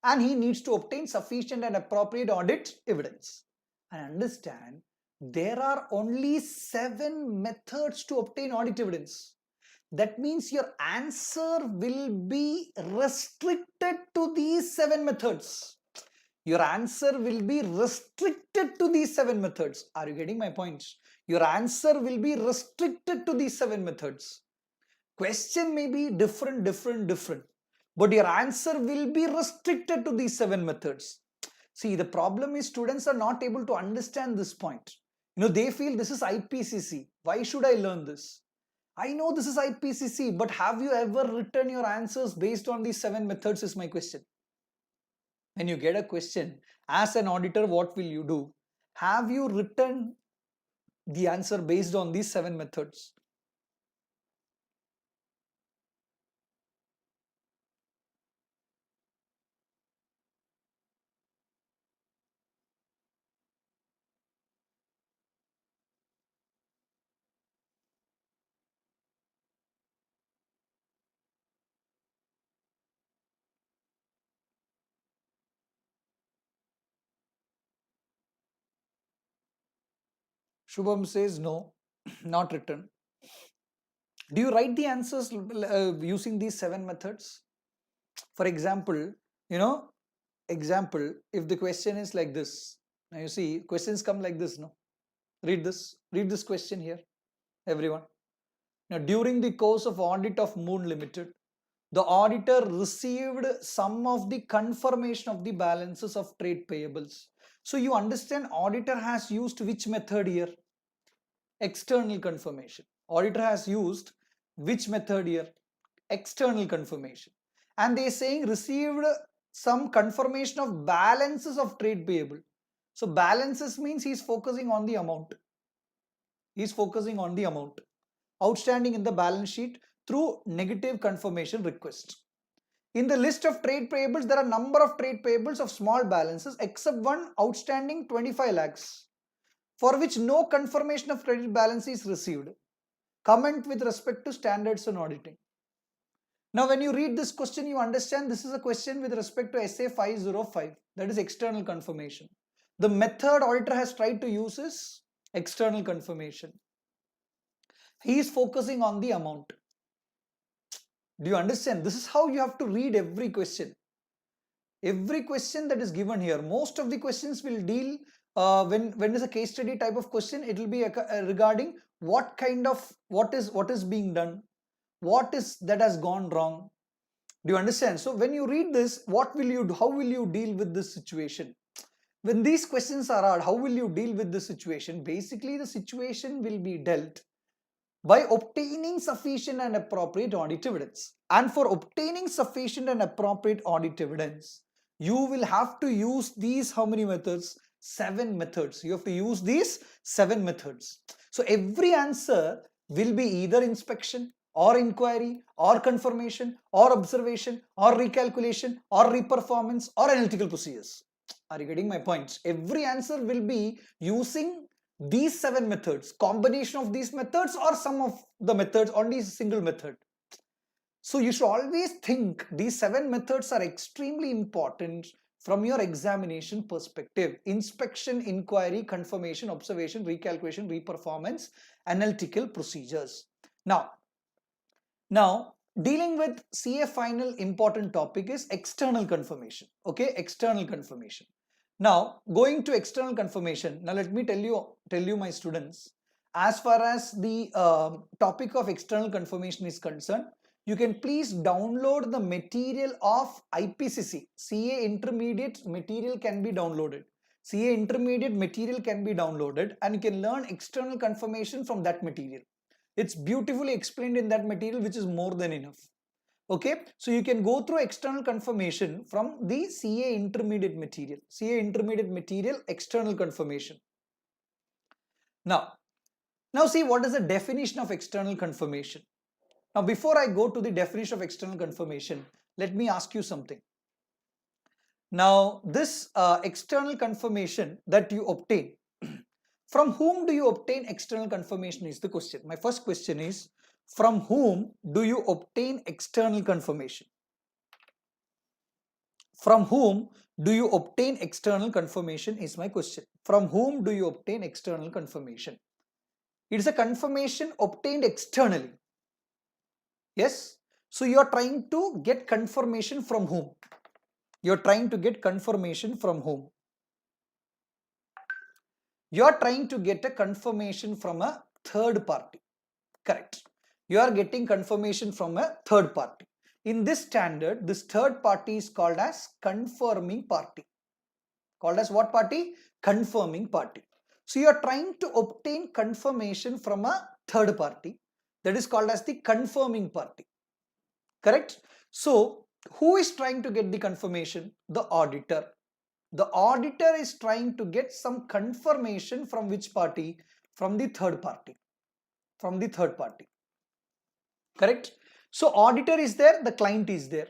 and he needs to obtain sufficient and appropriate audit evidence. And understand there are only 7 methods to obtain audit evidence. That means your answer will be restricted to these 7 methods. Your answer will be restricted to these 7 methods. Are you getting my point? Your answer will be restricted to these 7 methods. Question may be different, but your answer will be restricted to these 7 methods. See, the problem is students are not able to understand this point. They feel this is IPCC. Why should I learn this? I know this is IPCC, but have you ever written your answers based on these 7 methods is my question. When you get a question, as an auditor, what will you do? Have you written the answer based on these 7 methods? Shubham says no, not written. Do you write the answers using these 7 methods? For example, if the question is like this, now you see questions come like this, no? Read this question here, everyone. Now, during the course of audit of Moon Limited, the auditor received some of the confirmation of the balances of trade payables. So you understand auditor has used which method here? External confirmation. Auditor has used which method here? External confirmation. And they are saying received some confirmation of balances of trade payable. So balances means he is focusing on the amount. He is focusing on the amount outstanding in the balance sheet through negative confirmation request. In the list of trade payables, there are number of trade payables of small balances except one outstanding 25 lakhs for which no confirmation of credit balance is received. Comment with respect to standards on auditing. Now when you read this question, you understand this is a question with respect to SA 505, that is external confirmation. The method auditor has tried to use is external confirmation. He is focusing on the amount. Do you understand? This is how you have to read every question. Every question that is given here, most of the questions will deal when it's a case study type of question, it will be regarding what is being done, what is that has gone wrong. Do you understand? So when you read this, what will you do? How will you deal with this situation? When these questions are asked, how will you deal with this situation? Basically, the situation will be dealt by obtaining sufficient and appropriate audit evidence. And for obtaining sufficient and appropriate audit evidence, you will have to use these how many methods? 7 methods. You have to use these 7 methods. So every answer will be either inspection or inquiry or confirmation or observation or recalculation or reperformance or analytical procedures. Are you getting my points? Every answer will be using these 7 methods, combination of these methods, or some of the methods, only a single method. So you should always think these 7 methods are extremely important from your examination perspective: inspection, inquiry, confirmation, observation, recalculation, reperformance, analytical procedures. Now dealing with CA final, important topic is external confirmation. Okay, external confirmation. Now going to external confirmation, now let me tell you my students, as far as the topic of external confirmation is concerned, you can please download the material of IPCC. CA intermediate material can be downloaded. CA intermediate material can be downloaded, and you can learn external confirmation from that material. It's beautifully explained in that material, which is more than enough. Okay, so you can go through external confirmation from the CA intermediate material. CA intermediate material, external confirmation. Now see what is the definition of external confirmation. Now before I go to the definition of external confirmation, let me ask you something. Now this external confirmation that you obtain, from whom do you obtain external confirmation is the question. My first question is, from whom do you obtain external confirmation? From whom do you obtain external confirmation is my question. From whom do you obtain external confirmation? It is a confirmation obtained externally. Yes. So you are trying to get confirmation from whom? You are trying to get confirmation from whom? You are trying to get a confirmation from a third party. Correct. You are getting confirmation from a third party. In this standard, this third party is called as confirming party. Called as what party? Confirming party. So you are trying to obtain confirmation from a third party. That is called as the confirming party. Correct? So who is trying to get the confirmation? The auditor. The auditor is trying to get some confirmation from which party? From the third party. From the third party. Correct? So auditor is there, the client is there.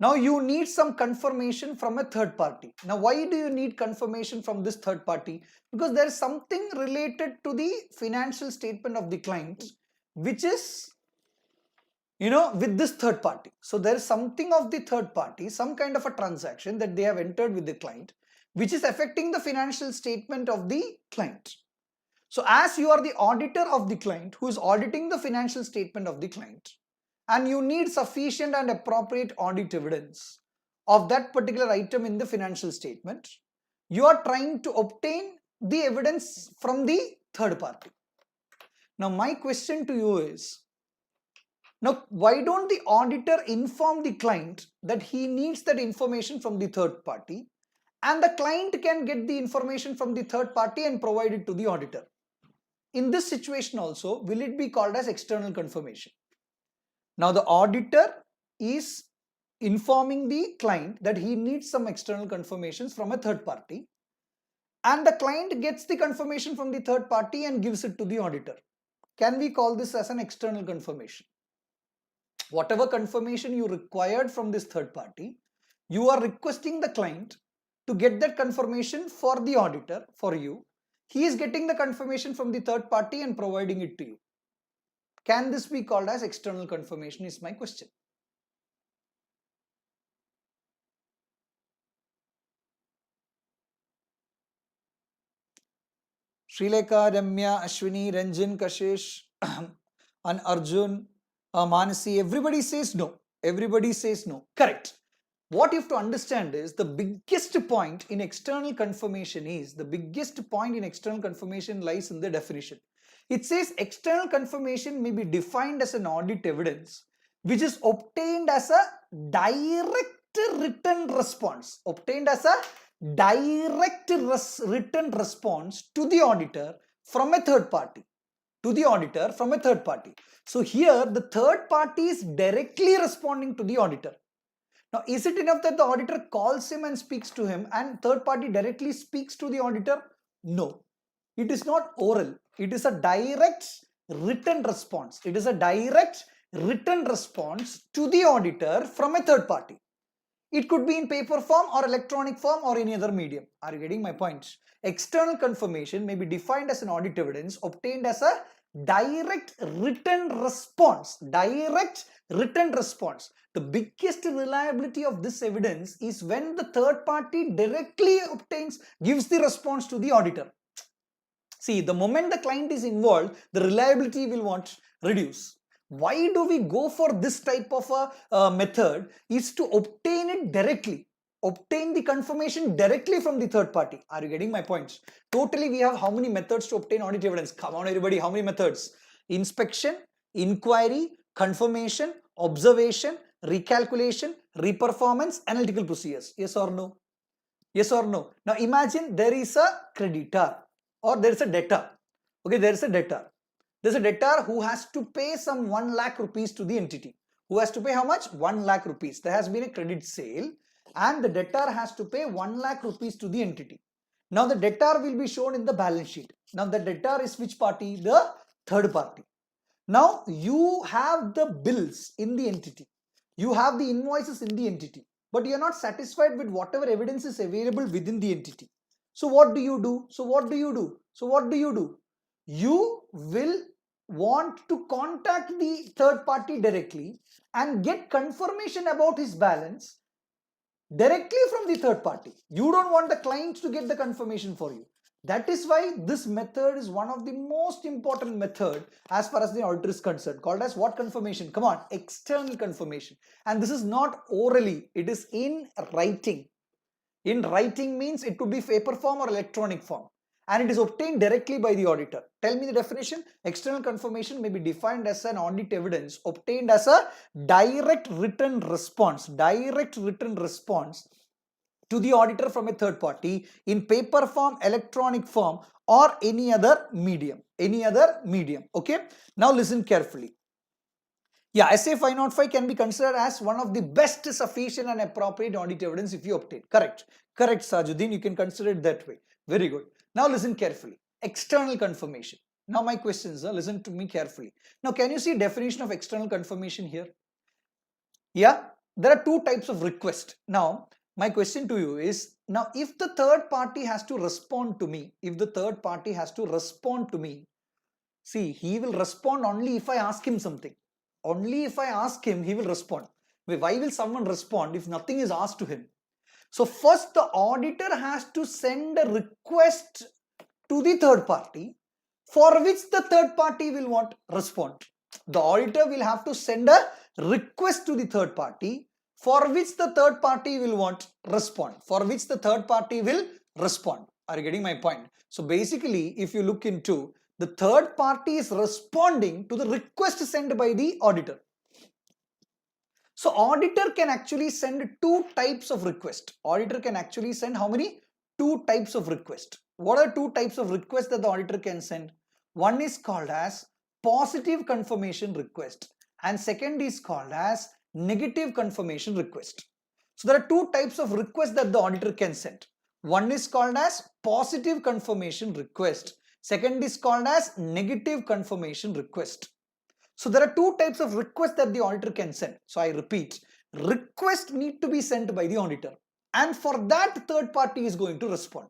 Now you need some confirmation from a third party. Now why do you need confirmation from this third party? Because there is something related to the financial statement of the client which is, with this third party. So there is something of the third party, some kind of a transaction that they have entered with the client, which is affecting the financial statement of the client. So as you are the auditor of the client who is auditing the financial statement of the client, and you need sufficient and appropriate audit evidence of that particular item in the financial statement, you are trying to obtain the evidence from the third party. Now my question to you is, now why don't the auditor inform the client that he needs that information from the third party, and the client can get the information from the third party and provide it to the auditor? In this situation also, will it be called as external confirmation? Now the auditor is informing the client that he needs some external confirmations from a third party, and the client gets the confirmation from the third party and gives it to the auditor. Can we call this as an external confirmation? Whatever confirmation you required from this third party, you are requesting the client to get that confirmation for the auditor, for you. He is getting the confirmation from the third party and providing it to you. Can this be called as external confirmation is my question. Srilekha, Ramya, Ashwini, Ranjan, Kashish, and Arjun, Manasi, everybody says no. Everybody says no. Correct. What you have to understand is the biggest point in external confirmation lies in the definition. It says external confirmation may be defined as an audit evidence which is obtained as a direct written response. Obtained as a direct written response to the auditor from a third party. To the auditor from a third party. So here the third party is directly responding to the auditor. Now, is it enough that the auditor calls him and speaks to him and third party directly speaks to the auditor? No, it is not oral. It is a direct written response. It is a direct written response to the auditor from a third party. It could be in paper form or electronic form or any other medium. Are you getting my point? External confirmation may be defined as an audit evidence obtained as a direct written response. Direct written response. The biggest reliability of this evidence is when the third party directly gives the response to the auditor. See, the moment the client is involved, the reliability will reduce. Why do we go for this type of a method? Is to obtain it directly. Obtain the confirmation directly from the third party. Are you getting my points? Totally, we have how many methods to obtain audit evidence? Come on, everybody, how many methods? Inspection, inquiry, confirmation, observation, recalculation, reperformance, analytical procedures. Yes or no? Yes or no? Now imagine there is a creditor or there is a debtor. Okay, there is a debtor. There's a debtor who has to pay some 1 lakh rupees to the entity. Who has to pay how much? 1 lakh rupees. There has been a credit sale and the debtor has to pay 1 lakh rupees to the entity. Now the debtor will be shown in the balance sheet. Now the debtor is which party? The third party. Now you have the bills in the entity. You have the invoices in the entity. But you are not satisfied with whatever evidence is available within the entity. So what do you do? So what do you do? So what do you do? You will want to contact the third party directly and get confirmation about his balance directly from the third party. You don't want the client to get the confirmation for you. That is why this method is one of the most important method as far as the auditor is concerned, called as what confirmation? Come on, external confirmation. And this is not orally, it is in writing. In writing means it could be paper form or electronic form. And it is obtained directly by the auditor. Tell me the definition. External confirmation may be defined as an audit evidence obtained as a direct written response. Direct written response to the auditor from a third party in paper form, electronic form, or any other medium. Any other medium. Okay. Now listen carefully. Yeah, SA 505 can be considered as one of the best sufficient and appropriate audit evidence if you obtain. Correct. Correct, Sajuddin. You can consider it that way. Very good. Now listen carefully. External confirmation. Now my questions, listen to me carefully. Now can you see definition of external confirmation here? Yeah, there are two types of request. Now my question to you is, now if the third party has to respond to me, see, he will respond only if I ask him something. Only if I ask him, he will respond. Why will someone respond if nothing is asked to him? So first the auditor has to send a request to the third party for which the third party will respond. The auditor will have to send a request to the third party for which the third party will respond. For which the third party will respond. Are you getting my point? So basically, if you look into, the third party is responding to the request sent by the auditor. So auditor can actually send two types of request. Auditor can actually send how many? Two types of request. What are two types of requests that the auditor can send? One is called as positive confirmation request and second is called as negative confirmation request. So there are two types of requests that the auditor can send. One is called as positive confirmation request. Second is called as negative confirmation request. So there are two types of requests that the auditor can send. So I repeat, request need to be sent by the auditor and for that third party is going to respond.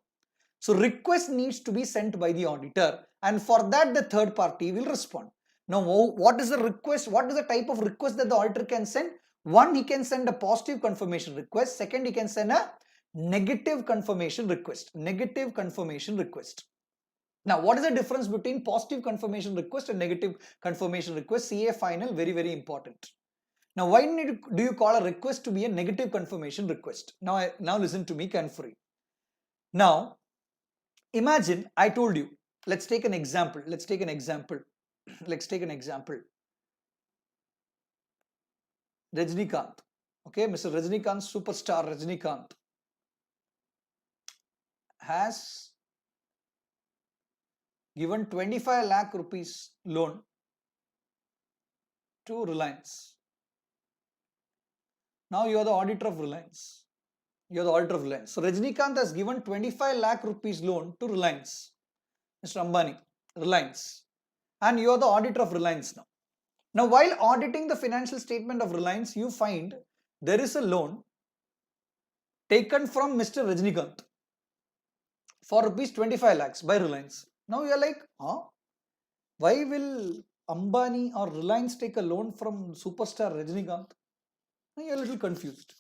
So request needs to be sent by the auditor and for that the third party will respond. Now what is the request? What is the type of request that the auditor can send? One, he can send a positive confirmation request. Second, he can send a negative confirmation request. Negative confirmation request. Now, what is the difference between positive confirmation request and negative confirmation request? CA final, very, very important. Now, why do you call a request to be a negative confirmation request? Now listen to me carefully. Now, imagine I told you, let's take an example. Let's take an example. Rajnikant. Okay, Mr. Rajnikant, superstar Rajnikant has given 25 lakh rupees loan to Reliance. Now you are the auditor of Reliance. You are the auditor of Reliance. So Rajnikant has given 25 lakh rupees loan to Reliance. Mr. Ambani, Reliance. And you are the auditor of Reliance now. Now while auditing the financial statement of Reliance, you find there is a loan taken from Mr. Rajnikant for rupees 25 lakhs by Reliance. Now you are like, huh? Why will Ambani or Reliance take a loan from superstar Rajnikant? Now you are a little confused.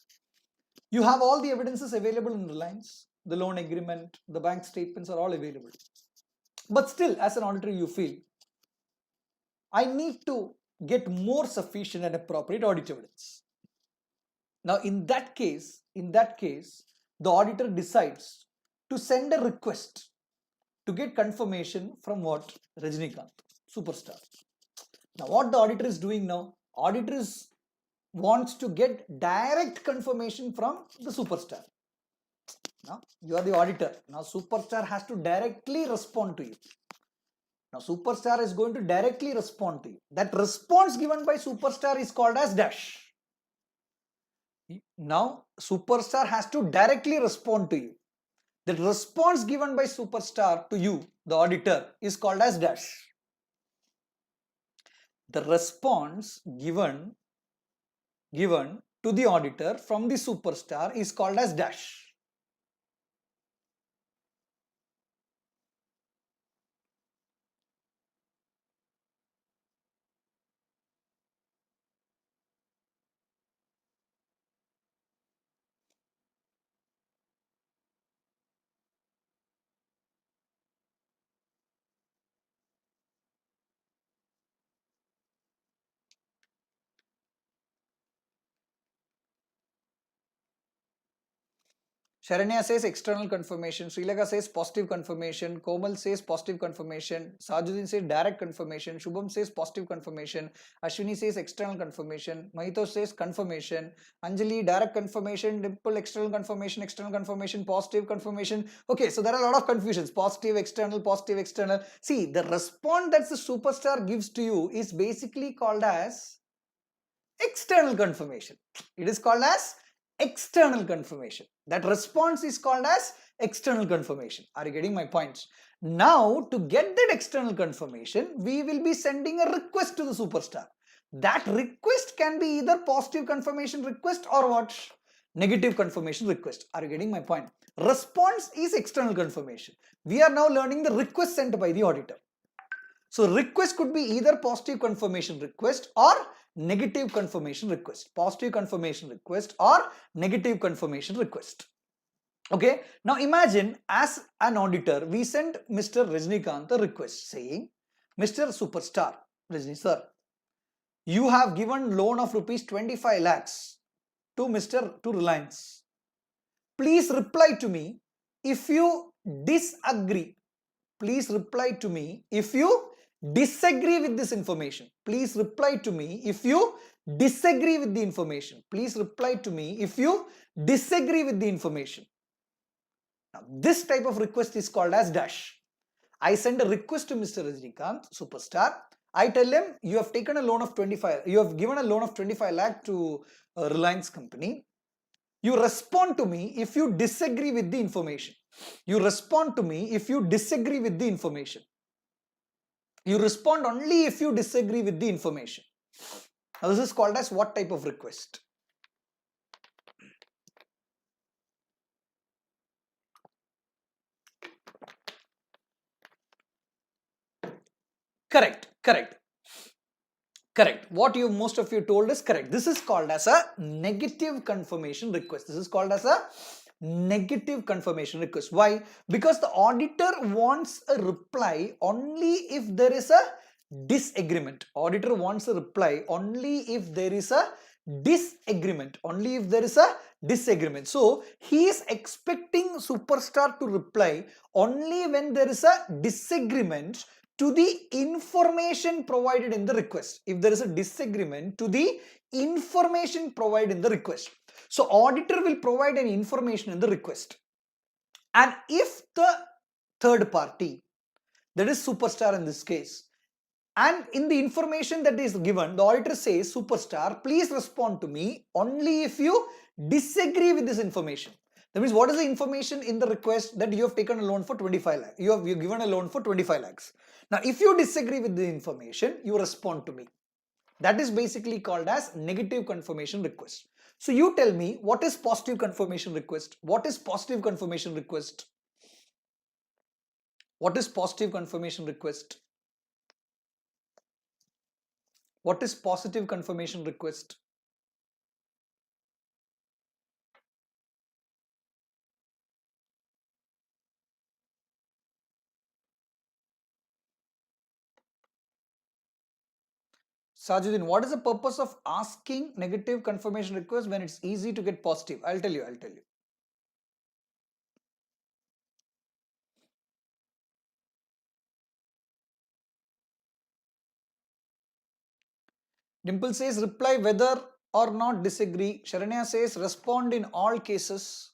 You have all the evidences available in Reliance. The loan agreement, the bank statements are all available. But still, as an auditor, you feel, I need to get more sufficient and appropriate audit evidence. Now, in that case, the auditor decides to send a request to get confirmation from what? Rajnikant, superstar. Now, what the auditor is doing now? Auditor wants to get direct confirmation from the superstar. Now, you are the auditor. Now, superstar has to directly respond to you. Now, superstar is going to directly respond to you. That response given by superstar is called as dash. Now, superstar has to directly respond to you. The response given by superstar to you, the auditor, is called as dash. The response given to the auditor from the superstar is called as dash. Sharanya says external confirmation. Srileka says positive confirmation. Komal says positive confirmation. Sajuddin says direct confirmation. Shubham says positive confirmation. Ashwini says external confirmation. Mahito says confirmation. Anjali direct confirmation. Dimple external confirmation, positive confirmation. Okay, so there are a lot of confusions. Positive, external, positive, external. See, the response that the superstar gives to you is basically called as external confirmation. It is called as external confirmation. That response is called as external confirmation. Are you getting my points? Now, to get that external confirmation, we will be sending a request to the superstar. That request can be either positive confirmation request or what? Negative confirmation request. Are you getting my point? Response is external confirmation. We are now learning the request sent by the auditor. So request could be either positive confirmation request or negative confirmation request. Positive confirmation request or negative confirmation request. Okay, now imagine as an auditor, we send Mr. Rajnikant a request saying, Mr. Superstar, Rajni sir, you have given loan of rupees 25 lakhs to Reliance. Please reply to me if you disagree. Please reply to me if you disagree with this information. Please reply to me if you disagree with the information. Please reply to me if you disagree with the information. Now, this type of request is called as dash. I send a request to Mr. Rajnikant, superstar. I tell him, you have taken a loan of 25, you have given a loan of 25 lakh to a Reliance company. You respond to me if you disagree with the information. You respond to me if you disagree with the information. You respond only if you disagree with the information. Now, this is called as what type of request? Correct. What most of you told is correct. This is called as a negative confirmation request. This is called as a negative confirmation request. Why? Because the auditor wants a reply only if there is a disagreement. Auditor wants a reply only if there is a disagreement. Only if there is a disagreement. So he is expecting superstar to reply only when there is a disagreement to the information provided in the request. If there is a disagreement to the information provided in the request. So auditor will provide an information in the request. And if the third party, that is superstar in this case, and in the information that is given, the auditor says, superstar, please respond to me only if you disagree with this information. That means what is the information in the request? That you have taken a loan for 25 lakhs. You have given a loan for 25 lakhs. Now, if you disagree with the information, you respond to me. That is basically called as negative confirmation request. So you tell me, what is positive confirmation request? What is positive confirmation request? What is positive confirmation request? What is positive confirmation request? Sajuddin, what is the purpose of asking negative confirmation request when it's easy to get positive? I'll tell you. Dimple says reply whether or not disagree. Sharanya says respond in all cases.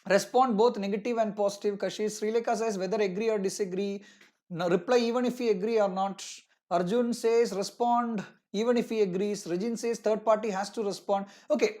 Respond both negative and positive. Kashish Srilekha says whether agree or disagree. No, reply even if he agree or not. Arjun says respond even if he agrees. Regin says third party has to respond. Okay,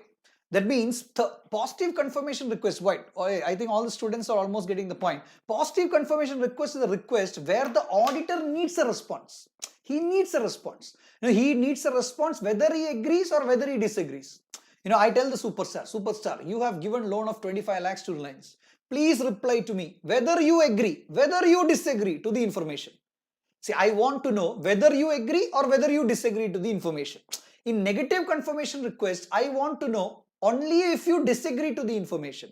that means the positive confirmation request. Wait, I think all the students are almost getting the point. Positive confirmation request is a request where the auditor needs a response. He needs a response. He needs a response whether he agrees or whether he disagrees. I tell the superstar, you have given loan of 25 lakhs to Reliance. Please reply to me whether you agree, whether you disagree to the information. See, I want to know whether you agree or whether you disagree to the information. In negative confirmation request, I want to know only if you disagree to the information.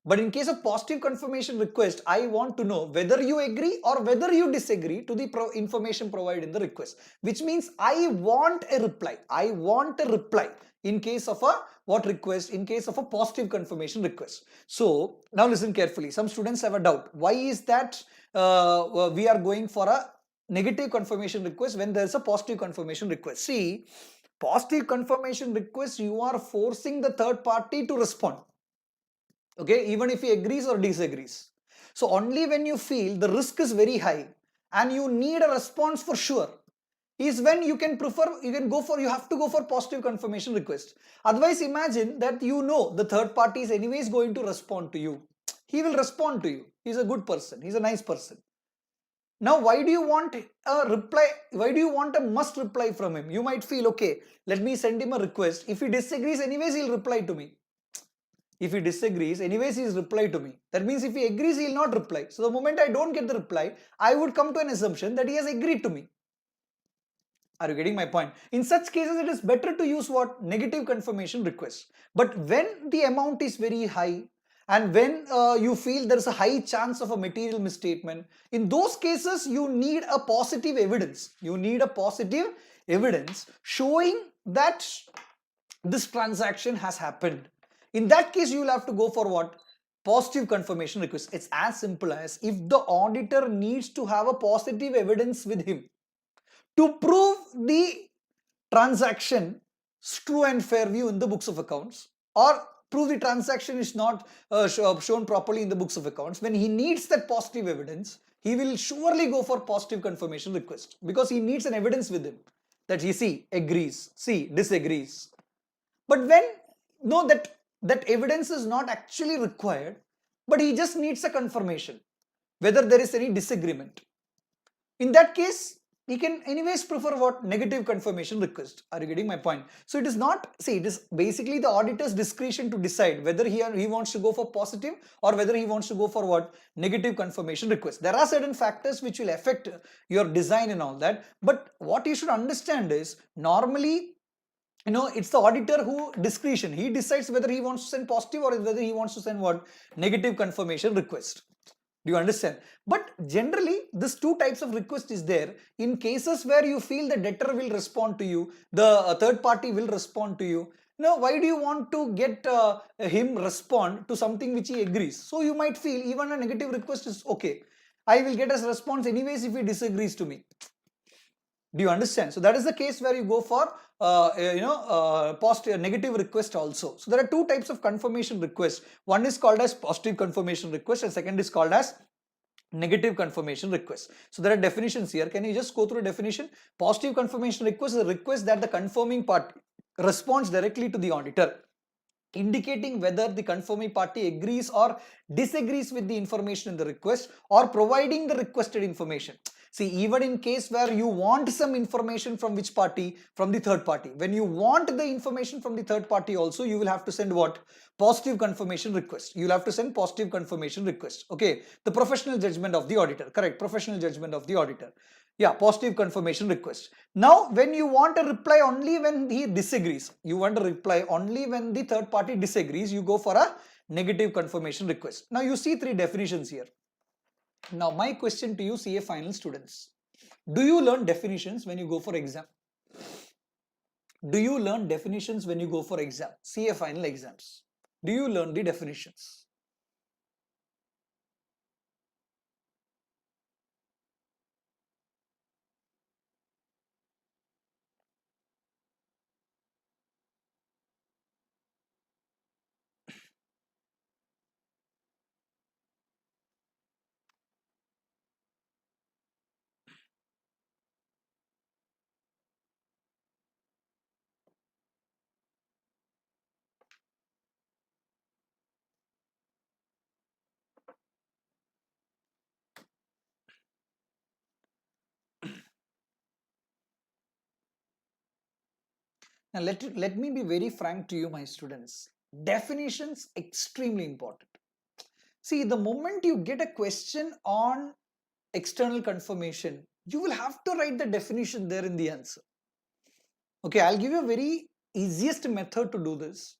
But in case of positive confirmation request, I want to know whether you agree or whether you disagree to the information provided in the request. Which means I want a reply. I want a reply in case of a what request? In case of a positive confirmation request. So now listen carefully. Some students have a doubt. Why is that we are going for a negative confirmation request when there is a positive confirmation request? See, positive confirmation request, you are forcing the third party to respond. Okay, even if he agrees or disagrees. So only when you feel the risk is very high and you need a response for sure is when you have to go for positive confirmation request. Otherwise, imagine that the third party is anyways going to respond to you. He will respond to you. He's a good person. He's a nice person. Now, why do you want a reply? Why do you want a must reply from him? You might feel, okay, let me send him a request. If he disagrees, anyways, he'll reply to me. If he disagrees, anyways, he's reply to me. That means if he agrees, he'll not reply. So the moment I don't get the reply, I would come to an assumption that he has agreed to me. Are you getting my point? In such cases, it is better to use what? Negative confirmation request. But when the amount is very high and when you feel there is a high chance of a material misstatement, in those cases, you need a positive evidence. You need a positive evidence showing that this transaction has happened. In that case, you will have to go for what? Positive confirmation request. It's as simple as if the auditor needs to have a positive evidence with him to prove the transaction true and fair view in the books of accounts, or prove the transaction is not shown properly in the books of accounts. When he needs that positive evidence, he will surely go for positive confirmation request because he needs an evidence with him that he agrees, disagrees. But when that evidence is not actually required, but he just needs a confirmation whether there is any disagreement. In that case, he can anyways prefer what? Negative confirmation request. Are you getting my point? So it is not, it is basically the auditor's discretion to decide whether he wants to go for positive or whether he wants to go for what? Negative confirmation request. There are certain factors which will affect your design and all that. But what you should understand is normally, it's the auditor who discretion. He decides whether he wants to send positive or whether he wants to send what? Negative confirmation request. Do you understand? But generally, this two types of request is there. In cases where you feel the debtor will respond to you, the third party will respond to you. Now, why do you want to get him respond to something which he agrees? So you might feel even a negative request is okay. I will get a response anyways if he disagrees to me. Do you understand? So that is the case where you go for positive negative request also. So there are two types of confirmation request. One is called as positive confirmation request and second is called as negative confirmation request. So there are definitions here. Can you just go through a definition? Positive confirmation request is a request that the confirming party responds directly to the auditor, indicating whether the confirming party agrees or disagrees with the information in the request or providing the requested information. See, even in case where you want some information from which party? From the third party. When you want the information from the third party also, you will have to send what? Positive confirmation request. You will have to send positive confirmation request. Okay, the professional judgment of the auditor. Correct, professional judgment of the auditor. Yeah, positive confirmation request. Now, when you want a reply only when he disagrees, you want a reply only when the third party disagrees, you go for a negative confirmation request. Now, you see three definitions here. Now, my question to you, CA final students, do you learn definitions when you go for exam? Do you learn definitions when you go for exam? CA final exams. Do you learn the definitions? Now, let me be very frank to you, my students. Definitions extremely important. See, the moment you get a question on external confirmation, you will have to write the definition there in the answer. Okay, I'll give you a very easiest method to do this.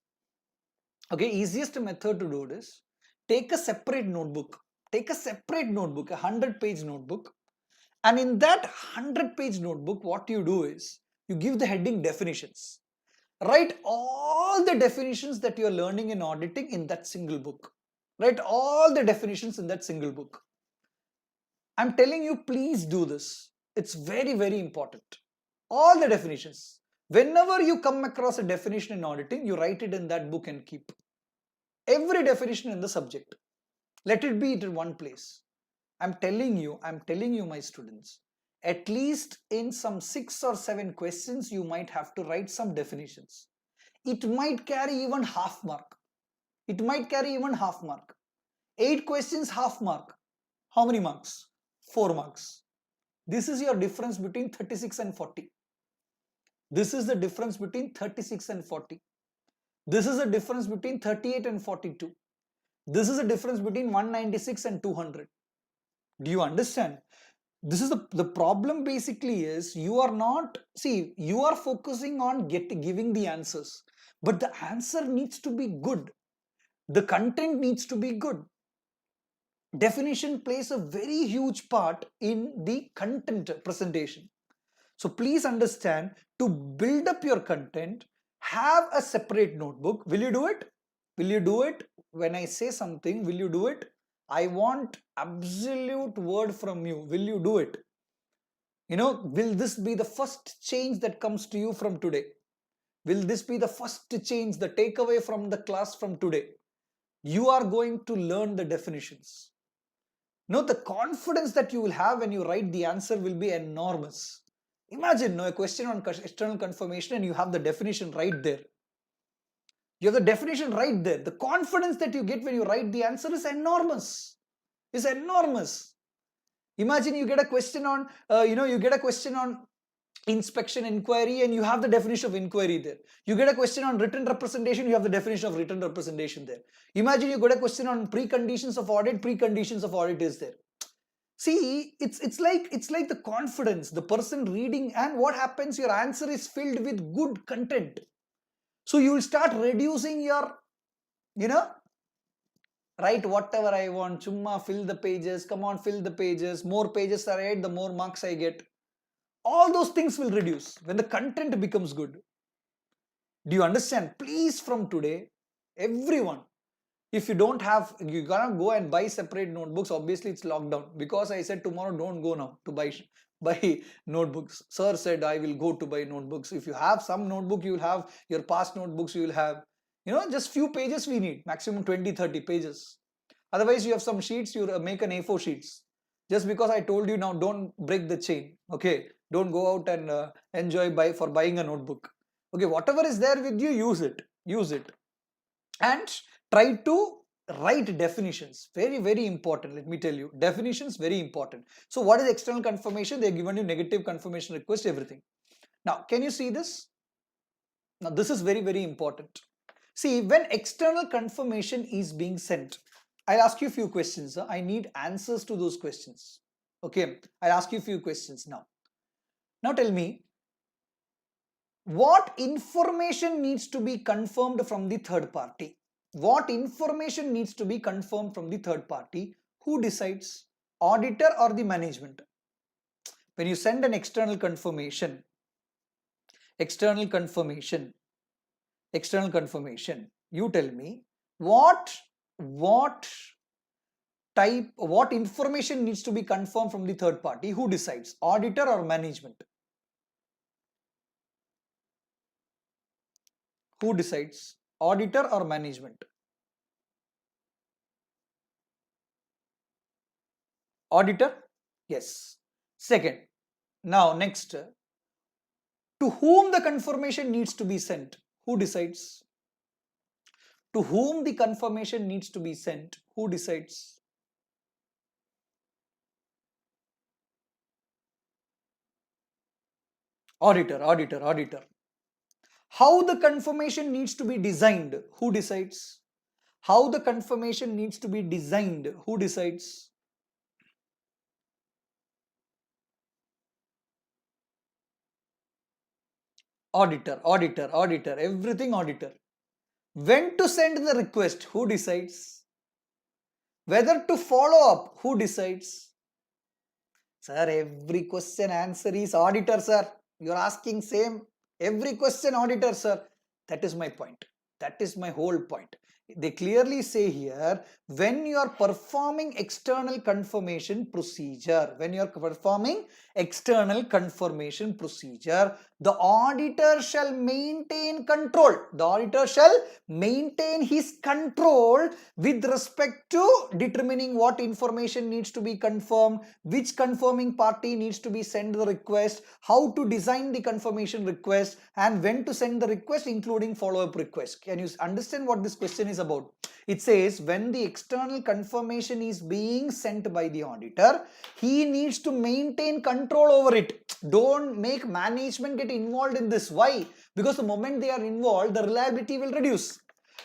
Okay, easiest method to do this. Take a separate notebook. Take a separate notebook, a 100-page notebook. And in that 100-page notebook, what you do is, you give the heading definitions. Write all the definitions that you are learning in auditing in that single book. Write all the definitions in that single book. I'm telling you, please do this. It's very, very important. All the definitions. Whenever you come across a definition in auditing, you write it in that book and keep. Every definition in the subject. Let it be in one place. I'm telling you, my students, at least in some 6 or 7 questions, you might have to write some definitions. It might carry even half mark. It might carry even half mark. 8 questions, half mark. How many marks? 4 marks. This is your difference between 36 and 40. This is the difference between 36 and 40. This is the difference between 38 and 42. This is the difference between 196 and 200. Do you understand? This is the problem basically is you are not, see, you are focusing on giving the answers, but the answer needs to be good. The content needs to be good. Definition plays a very huge part in the content presentation. So please understand, to build up your content, have a separate notebook. Will you do it? Will you do it? When I say something, will you do it? I want absolute word from you. Will you do it? You know, will this be the first change that comes to you from today? Will this be the first change, the takeaway from the class from today? You are going to learn the definitions. No, the confidence that you will have when you write the answer will be enormous. Imagine a question on external confirmation and you have the definition right there. You have the definition right there. The confidence that you get when you write the answer is enormous. Is enormous. Imagine you get a question on, you get a question on inspection inquiry and you have the definition of inquiry there. You get a question on written representation, you have the definition of written representation there. Imagine you get a question on preconditions of audit is there. See, it's like the confidence, the person reading, and what happens, your answer is filled with good content. So you will start reducing your, write whatever I want, chumma, fill the pages, come on, fill the pages, more pages I write, the more marks I get. All those things will reduce when the content becomes good. Do you understand? Please, from today, everyone, if you don't have, you cannot go and buy separate notebooks. Obviously, it's lockdown. Because I said tomorrow, don't go now to buy notebooks. Sir said, I will go to buy notebooks. If you have some notebook, you will have your past notebooks, you will have, just few pages we need, maximum 20, 30 pages. Otherwise, you have some sheets, you make an A4 sheets. Just because I told you now, don't break the chain. Okay, don't go out and enjoy for buying a notebook. Okay, whatever is there with you, use it. And try to write definitions. Very, very important. Let me tell you. Definitions, very important. So what is external confirmation? They've given you negative confirmation request, everything. Now, can you see this? Now, this is very, very important. See, when external confirmation is being sent, I'll ask you a few questions. I need answers to those questions. Okay, I'll ask you a few questions now. Now tell me, what information needs to be confirmed from the third party? What information needs to be confirmed from the third party? Who decides? Auditor or the management? When you send an external confirmation, you tell me what information needs to be confirmed from the third party? Who decides? Auditor or management? Who decides? Auditor or management? Auditor? Yes. Second. Now next, to whom the confirmation needs to be sent? Who decides? To whom the confirmation needs to be sent? Who decides? Auditor. How the confirmation needs to be designed? Who decides? How the confirmation needs to be designed? Who decides? Auditor, everything auditor. When to send the request? Who decides? Whether to follow up? Who decides? Sir, every question answer is auditor, sir. You're asking same. Every question auditor, sir. That is my point. That is my whole point. They clearly say here, when you are performing external confirmation procedure, the auditor shall maintain control. The auditor shall maintain his control with respect to determining what information needs to be confirmed, which confirming party needs to be sent the request, how to design the confirmation request, and when to send the request, including follow-up request. Can you understand what this question is about? It says when the external confirmation is being sent by the auditor, he needs to maintain control over it. Don't make management get involved in this. Why? Because the moment they are involved, the reliability will reduce.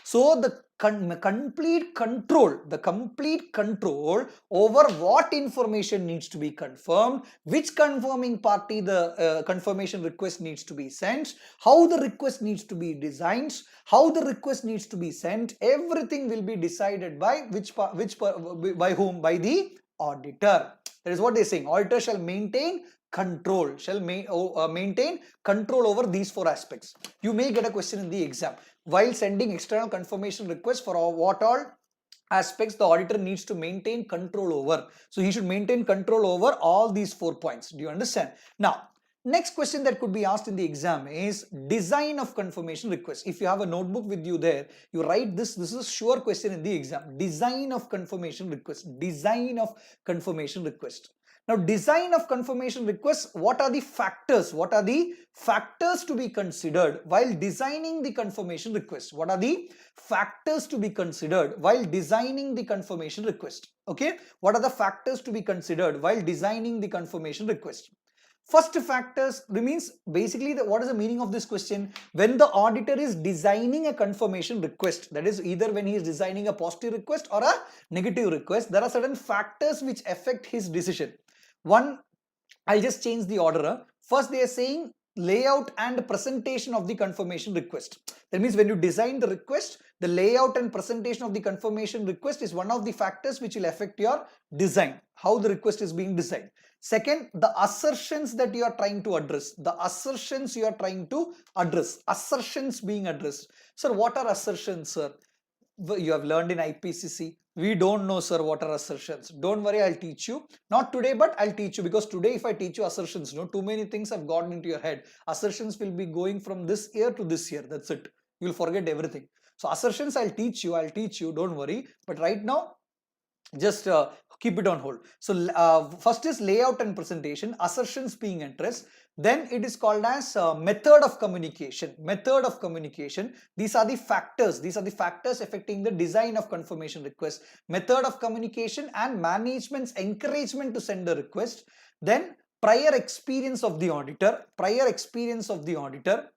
So the complete control over what information needs to be confirmed, which confirming party the confirmation request needs to be sent, how the request needs to be designed, how the request needs to be sent, everything will be decided by by whom? By the auditor. That is what they are saying. Auditor shall maintain control, maintain control over these four aspects. You may get a question in the exam. While sending external confirmation request, for what all aspects the auditor needs to maintain control over? So he should maintain control over all these 4 points. Do you understand? Now, next question that could be asked in the exam is design of confirmation request. If you have a notebook with you there, you write this. This is a sure question in the exam. Design of confirmation request. Design of confirmation request. Now, design of confirmation requests, what are the factors? What are the factors to be considered while designing the confirmation request? What are the factors to be considered while designing the confirmation request? Okay, what are the factors to be considered while designing the confirmation request? First factors means basically what is the meaning of this question? When the auditor is designing a confirmation request, that is either when he is designing a positive request or a negative request, there are certain factors which affect his decision. One, I'll just change the order. First, they are saying layout and presentation of the confirmation request. That means when you design the request, the layout and presentation of the confirmation request is one of the factors which will affect your design, how the request is being designed. Second, the assertions that you are trying to address. The assertions you are trying to address. Assertions being addressed. Sir, what are assertions, sir? You have learned in IPCC. We don't know, sir, what are assertions. Don't worry, I'll teach you. Not today, but I'll teach you, because today if I teach you assertions, too many things have gotten into your head. Assertions will be going from this year to this year. That's it. You'll forget everything. So assertions I'll teach you, don't worry. But right now, just keep it on hold. So first is layout and presentation, assertions being addressed. Then it is called as method of communication. Method of communication. These are the factors. These are the factors affecting the design of confirmation request. Method of communication and management's encouragement to send a request. Then prior experience of the auditor. Prior experience of the auditor.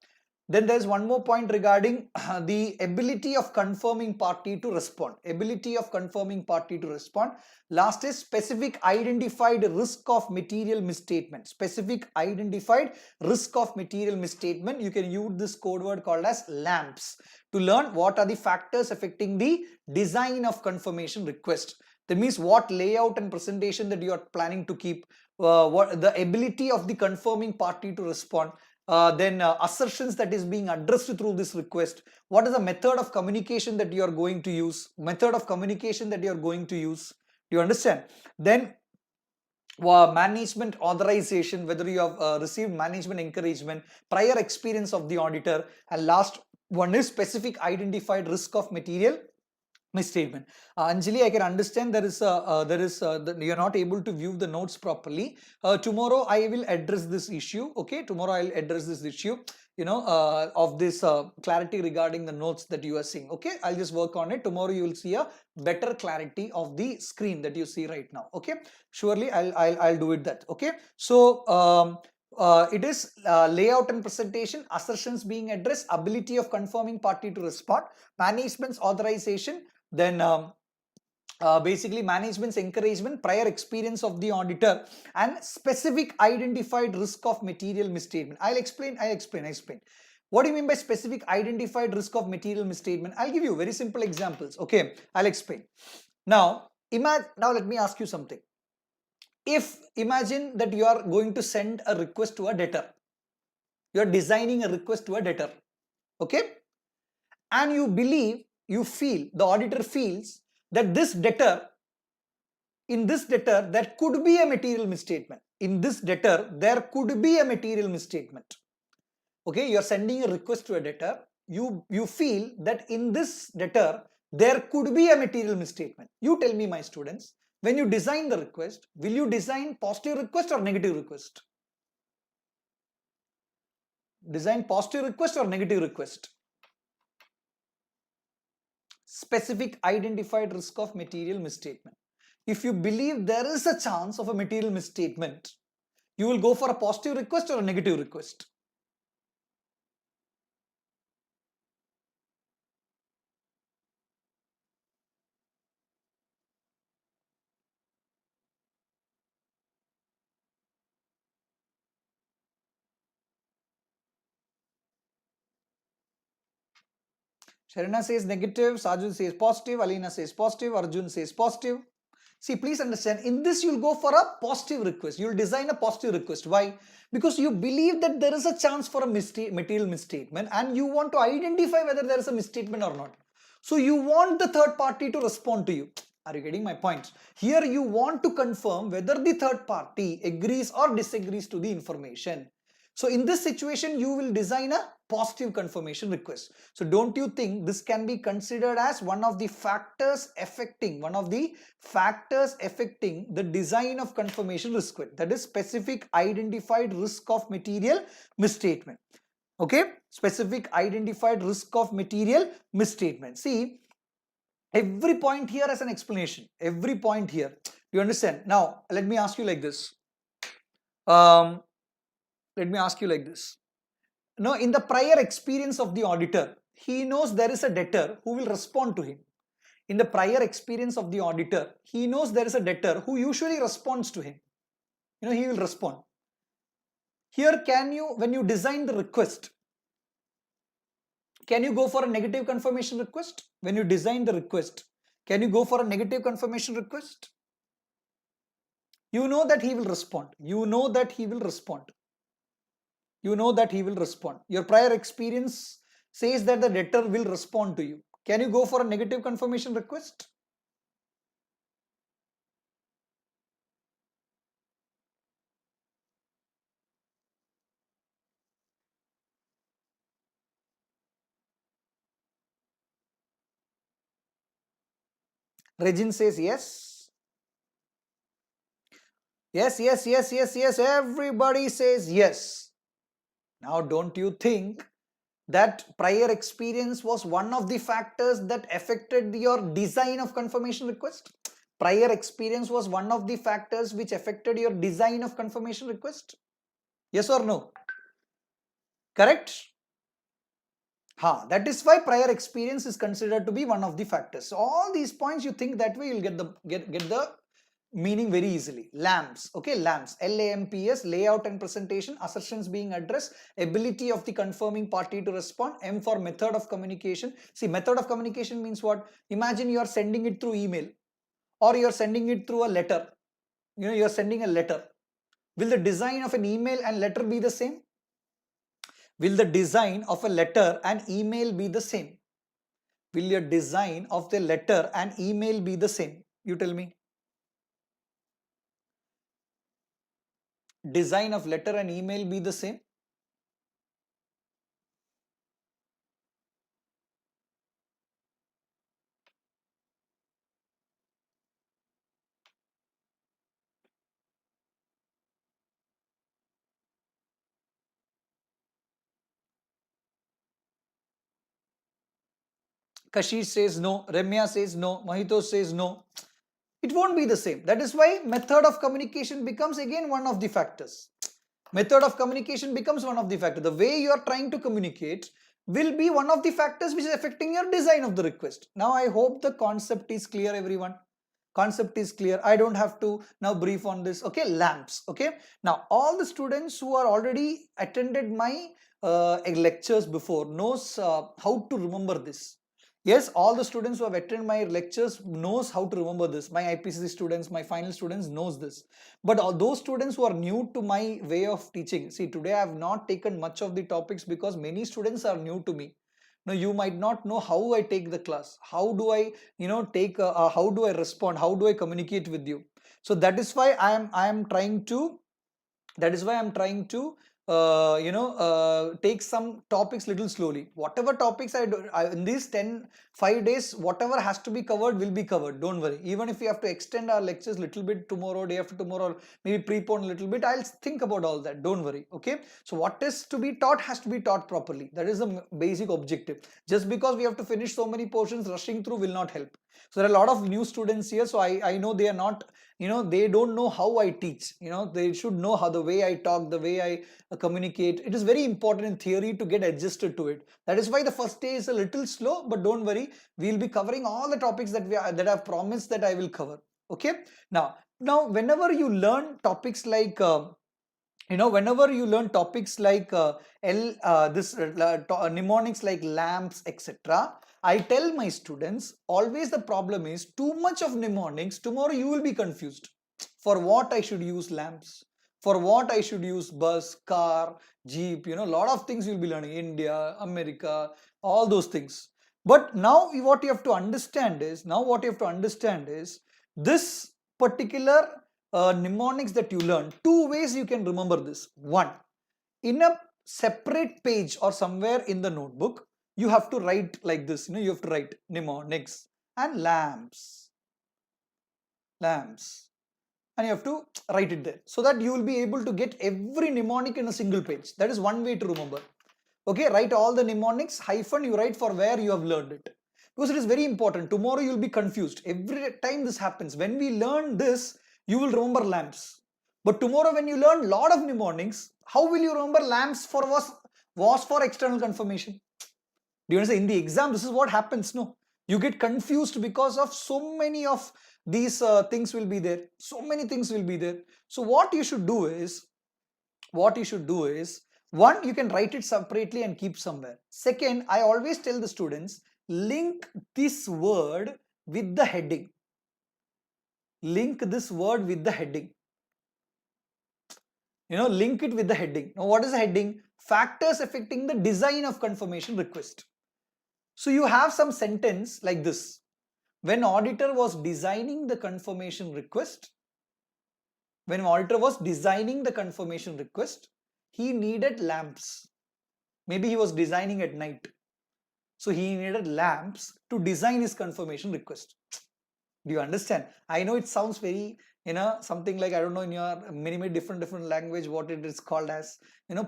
Then there's one more point regarding the ability of confirming party to respond. Ability of confirming party to respond. Last is specific identified risk of material misstatement. Specific identified risk of material misstatement. You can use this code word called as LAMPS to learn what are the factors affecting the design of confirmation request. That means what layout and presentation that you are planning to keep, what the ability of the confirming party to respond, then assertions that is being addressed through this request, what is the method of communication that you are going to use, method of communication that you are going to use, do you understand? Then management authorization, whether you have received management encouragement, prior experience of the auditor, and last one is specific identified risk of material misstatement. Anjali, I can understand you're not able to view the notes properly. Tomorrow I will address this issue. Okay, tomorrow I'll address this issue. Of this clarity regarding the notes that you are seeing. Okay, I'll just work on it. Tomorrow you will see a better clarity of the screen that you see right now. Okay, surely I'll do it that. Okay, so it is layout and presentation, assertions being addressed, ability of confirming party to respond, management's authorization, then basically management's encouragement, prior experience of the auditor, and specific identified risk of material misstatement. I'll explain. What do you mean by specific identified risk of material misstatement? I'll give you very simple examples. Okay, I'll explain. Now let me ask you something. If imagine that you are going to send a request to a debtor, you are designing a request to a debtor, okay, and you feel, the auditor feels that this debtor, in this debtor there could be a material misstatement. In this debtor there could be a material misstatement. Okay, you are sending a request to a debtor. You feel that in this debtor there could be a material misstatement. You tell me, my students, when you design the request, will you design positive request or negative request? Design positive request or negative request? Specific identified risk of material misstatement. If you believe there is a chance of a material misstatement, you will go for a positive request or a negative request? Sharina says negative, Sajul says positive, Alina says positive, Arjun says positive. See, please understand, in this you'll go for a positive request. You'll design a positive request. Why? Because you believe that there is a chance for a material misstatement and you want to identify whether there is a misstatement or not. So you want the third party to respond to you. Are you getting my point? Here you want to confirm whether the third party agrees or disagrees to the information. So in this situation, you will design a positive confirmation request. So don't you think this can be considered as one of the factors affecting the design of confirmation request, that is specific identified risk of material misstatement. Okay, specific identified risk of material misstatement. See, every point here has an explanation. Every point here, you understand? Now let me ask you like this. Now, in the prior experience of the auditor, he knows there is a debtor who will respond to him. In the prior experience of the auditor, he knows there is a debtor who usually responds to him. He will respond. Here, when you design the request, can you go for a negative confirmation request? When you design the request, can you go for a negative confirmation request? You know that he will respond. You know that he will respond. Your prior experience says that the debtor will respond to you. Can you go for a negative confirmation request? Regin says yes. Yes, yes, yes, yes, yes. Everybody says yes. Now, don't you think that prior experience was one of the factors that affected your design of confirmation request? Prior experience was one of the factors which affected your design of confirmation request? Yes or no? Correct? That is why prior experience is considered to be one of the factors. So all these points you think that way, you'll get the meaning very easily. LAMPS, okay, LAMPS, LAMPS, layout and presentation, assertions being addressed, ability of the confirming party to respond. M for method of communication. See, method of communication means what? Imagine you are sending it through email, or you are sending it through a letter. You are sending a letter. Will the design of an email and letter be the same? Will the design of a letter and email be the same? Will your design of the letter and email be the same? You tell me. Design of letter and email be the same? Kashish says no, Ramya says no, Mahito says no. It won't be the same. That is why method of communication becomes again one of the factors. Method of communication becomes one of the factors. The way you are trying to communicate will be one of the factors which is affecting your design of the request. Now I hope the concept is clear, everyone. Concept is clear. I don't have to now brief on this. Okay, lamps. Okay, now all the students who are already attended my lectures before knows how to remember this. Yes, all the students who have attended my lectures knows how to remember this. My IPCD students, my final students knows this. But all those students who are new to my way of teaching, see, today I have not taken much of the topics because many students are new to me. Now you might not know how I take the class. How do I, how do I respond? How do I communicate with you? So that is why I am trying to take some topics little slowly. Whatever topics in these 5 days, whatever has to be covered will be covered. Don't worry. Even if we have to extend our lectures little bit tomorrow, day after tomorrow, or maybe prepone a little bit, I'll think about all that. Don't worry. Okay. So what is to be taught has to be taught properly. That is the basic objective. Just because we have to finish so many portions, rushing through will not help. So there are a lot of new students here. So I know they are not, they don't know how I teach. They should know how the way I talk, the way I communicate. It is very important in theory to get adjusted to it. That is why the first day is a little slow, but don't worry, we'll be covering all the topics that I've promised that I will cover. Okay. Now whenever you learn topics like whenever you learn topics like mnemonics like lamps, etc., I tell my students always the problem is too much of mnemonics. Tomorrow you will be confused. For what I should use lamps? For what I should use bus, car, jeep? A lot of things you'll be learning. India, America, all those things. But now what you have to understand is this particular mnemonics that you learn. Two ways you can remember this. One, in a separate page or somewhere in the notebook, you have to write like this. You have to write mnemonics and lamps, and you have to write it there so that you will be able to get every mnemonic in a single page. That is one way to remember. Okay, write all the mnemonics, hyphen you write for where you have learned it, because it is very important. Tomorrow you will be confused. Every time this happens, when we learn this, you will remember lamps. But tomorrow when you learn lot of mnemonics, how will you remember lamps for was for external confirmation? Do you understand? In the exam, this is what happens. No, you get confused because of so many of these things will be there. So many things will be there. So what you should do is, one, you can write it separately and keep somewhere. Second, I always tell the students, link this word with the heading. Link this word with the heading. Link it with the heading. Now, what is the heading? Factors affecting the design of confirmation request. So you have some sentence like this. When auditor was designing the confirmation request, he needed lamps. Maybe he was designing at night. So he needed lamps to design his confirmation request. Do you understand? I know it sounds very something like, I don't know, in your many different language what it is called as,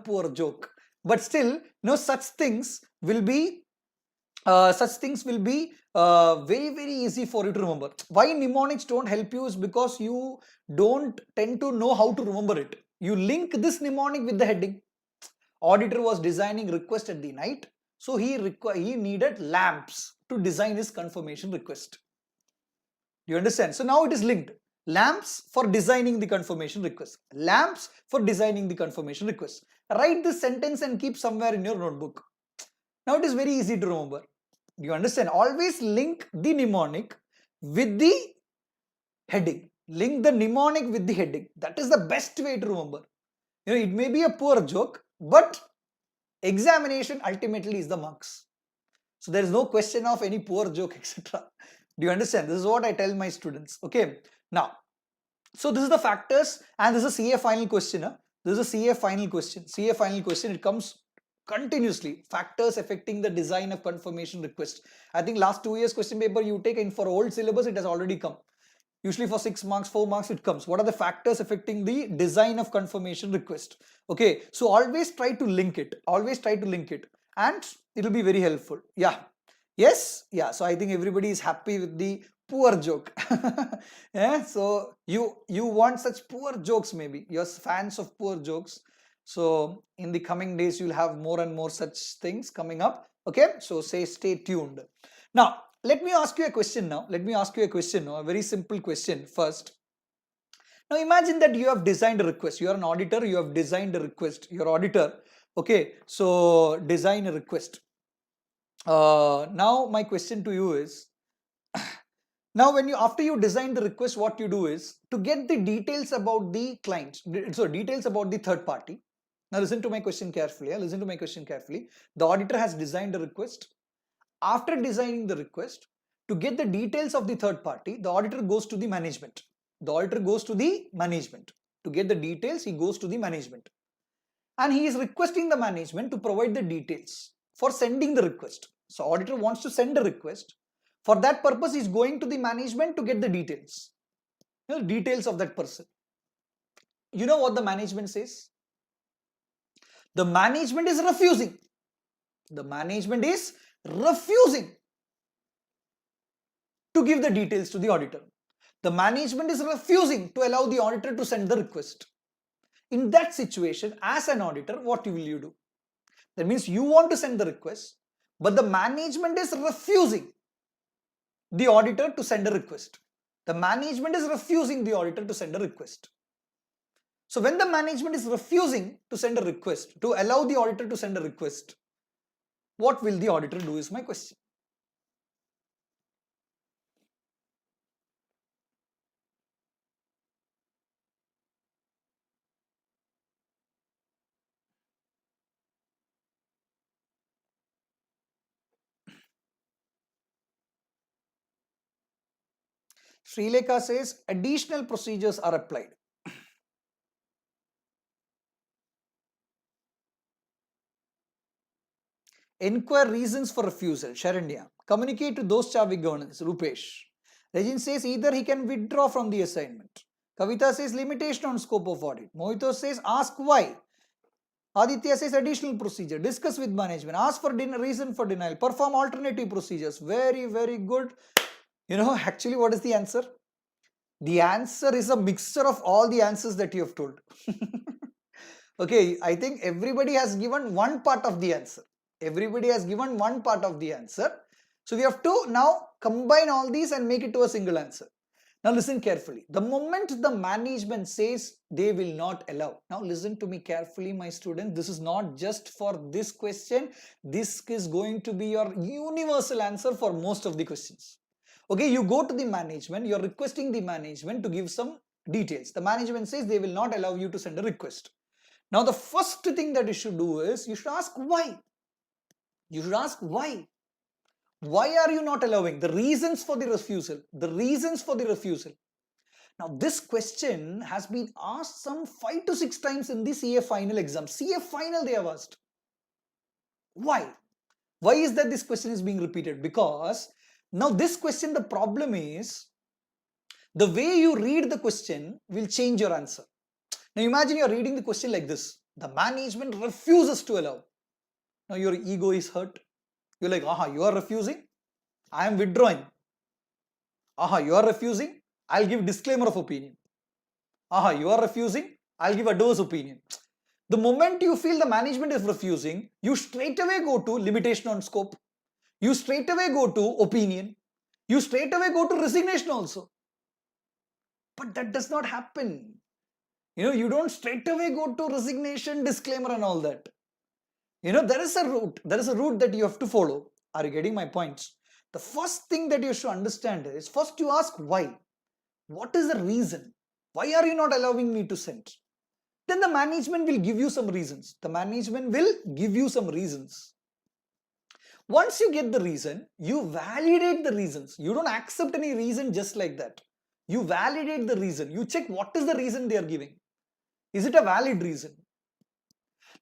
poor joke. But still, such things will be very easy for you to remember. Why mnemonics don't help you is because you don't tend to know how to remember it. You link this mnemonic with the heading. Auditor was designing request at the night, so he needed lamps to design his confirmation request. Do you understand? So now it is linked. Lamps for designing the confirmation request. Lamps for designing the confirmation request. Write this sentence and keep somewhere in your notebook. Now it is very easy to remember. Do you understand? Always link the mnemonic with the heading. Link the mnemonic with the heading. That is the best way to remember. It may be a poor joke, but examination ultimately is the marks. So there is no question of any poor joke, etc. Do you understand? This is what I tell my students. Okay. Now, so this is the factors, and this is a CA final question. This is a CA final question. CA final question. It comes continuously. Factors affecting the design of confirmation request. I think last 2 years question paper you take, and for old syllabus it has already come. Usually for 6 marks, 4 marks it comes. What are the factors affecting the design of confirmation request? Okay, so always try to link it. Always try to link it, and it will be very helpful. Yeah. Yes. Yeah. So I think everybody is happy with the poor joke. Yeah. So you want such poor jokes, maybe you're fans of poor jokes. So in the coming days you'll have more and more such things coming up. Okay. So stay tuned. Now let me ask you a question now. A very simple question first. Now imagine that you have designed a request. You are an auditor. You have designed a request. You're auditor. Okay. So design a request. Now my question to you is, now after you design the request, what you do is to get the details about the client, so details about the third party. Now listen to my question carefully. Listen to my question carefully. The auditor has designed a request. After designing the request, to get the details of the third party, the auditor goes to the management. The auditor goes to the management. To get the details, he goes to the management. And he is requesting the management to provide the details for sending the request. So auditor wants to send a request. For that purpose, he is going to the management to get the details. Details of that person. You know what the management says? The management is refusing. The management is refusing to give the details to the auditor. The management is refusing to allow the auditor to send the request. In that situation, as an auditor, what will you do? That means you want to send the request, but the management is refusing the auditor to send a request. The management is refusing the auditor to send a request. So when the management is refusing to send a request, to allow the auditor to send a request, what will the auditor do is my question. Srilekha says additional procedures are applied. Inquire reasons for refusal. Sharanya. Communicate to those charged with governance. Rupesh. Regin says either he can withdraw from the assignment. Kavita says limitation on scope of audit. Mohito says ask why. Aditya says additional procedure. Discuss with management. Ask for reason for denial. Perform alternative procedures. Very good. Actually what is the answer? The answer is a mixture of all the answers that you have told. Okay, I think everybody has given one part of the answer. Everybody has given one part of the answer. So we have to now combine all these and make it to a single answer. Now listen carefully. The moment the management says they will not allow. Now listen to me carefully, my students. This is not just for this question. This is going to be your universal answer for most of the questions. Okay, you go to the management. You're requesting the management to give some details. The management says they will not allow you to send a request. Now the first thing that you should do is you should ask why. You should ask why. Why are you not allowing? The reasons for the refusal. The reasons for the refusal. Now this question has been asked some 5 to 6 times in the CA final exam. CA final they have asked. Why? Why is that this question is being repeated? Because now this question, the problem is The way you read the question will change your answer. Now imagine you're reading the question like this. The management refuses to allow. Now your ego is hurt. You're like, aha, you are refusing? I am withdrawing. Aha, you are refusing? I'll give disclaimer of opinion. Aha, you are refusing? I'll give adverse opinion. The moment you feel the management is refusing, you straight away go to limitation on scope. You straight away go to opinion. You straight away go to resignation also. But that does not happen. You don't straight away go to resignation, disclaimer and all that. There is a route. There is a route that you have to follow. Are you getting my points? The first thing that you should understand is, first you ask why. What is the reason? Why are you not allowing me to send? Then the management will give you some reasons. The management will give you some reasons. Once you get the reason, you validate the reasons. You don't accept any reason just like that. You validate the reason. You check what is the reason they are giving. Is it a valid reason?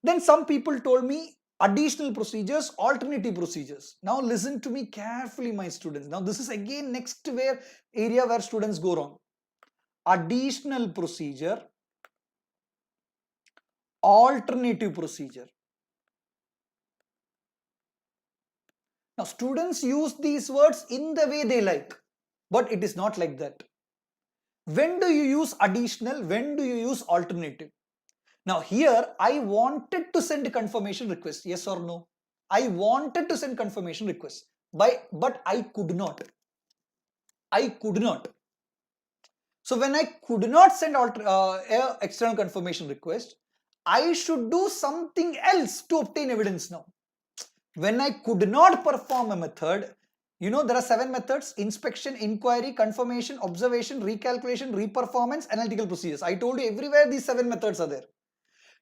Then some people told me additional procedures, alternative procedures. Now listen to me carefully, my students. Now this is again next area where students go wrong. Additional procedure, alternative procedure. Now students use these words in the way they like, but it is not like that. When do you use additional? When do you use alternative? Now here I wanted to send a confirmation request, yes or no? I wanted to send confirmation request, but I could not. I could not. So when I could not send external confirmation request, I should do something else to obtain evidence now. When I could not perform a method, there are 7 methods: inspection, inquiry, confirmation, observation, recalculation, reperformance, analytical procedures. I told you everywhere these 7 methods are there.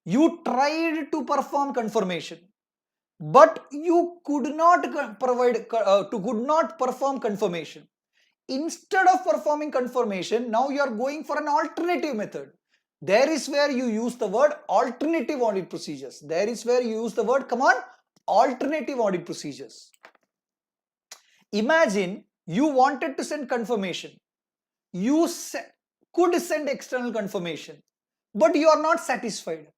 You tried to perform confirmation, but you could not perform confirmation. Instead of performing confirmation, now you are going for an alternative method. There is where you use the word alternative audit procedures. There is where you use the word, come on, alternative audit procedures. Imagine you wanted to send confirmation. You could send external confirmation, but you are not satisfied.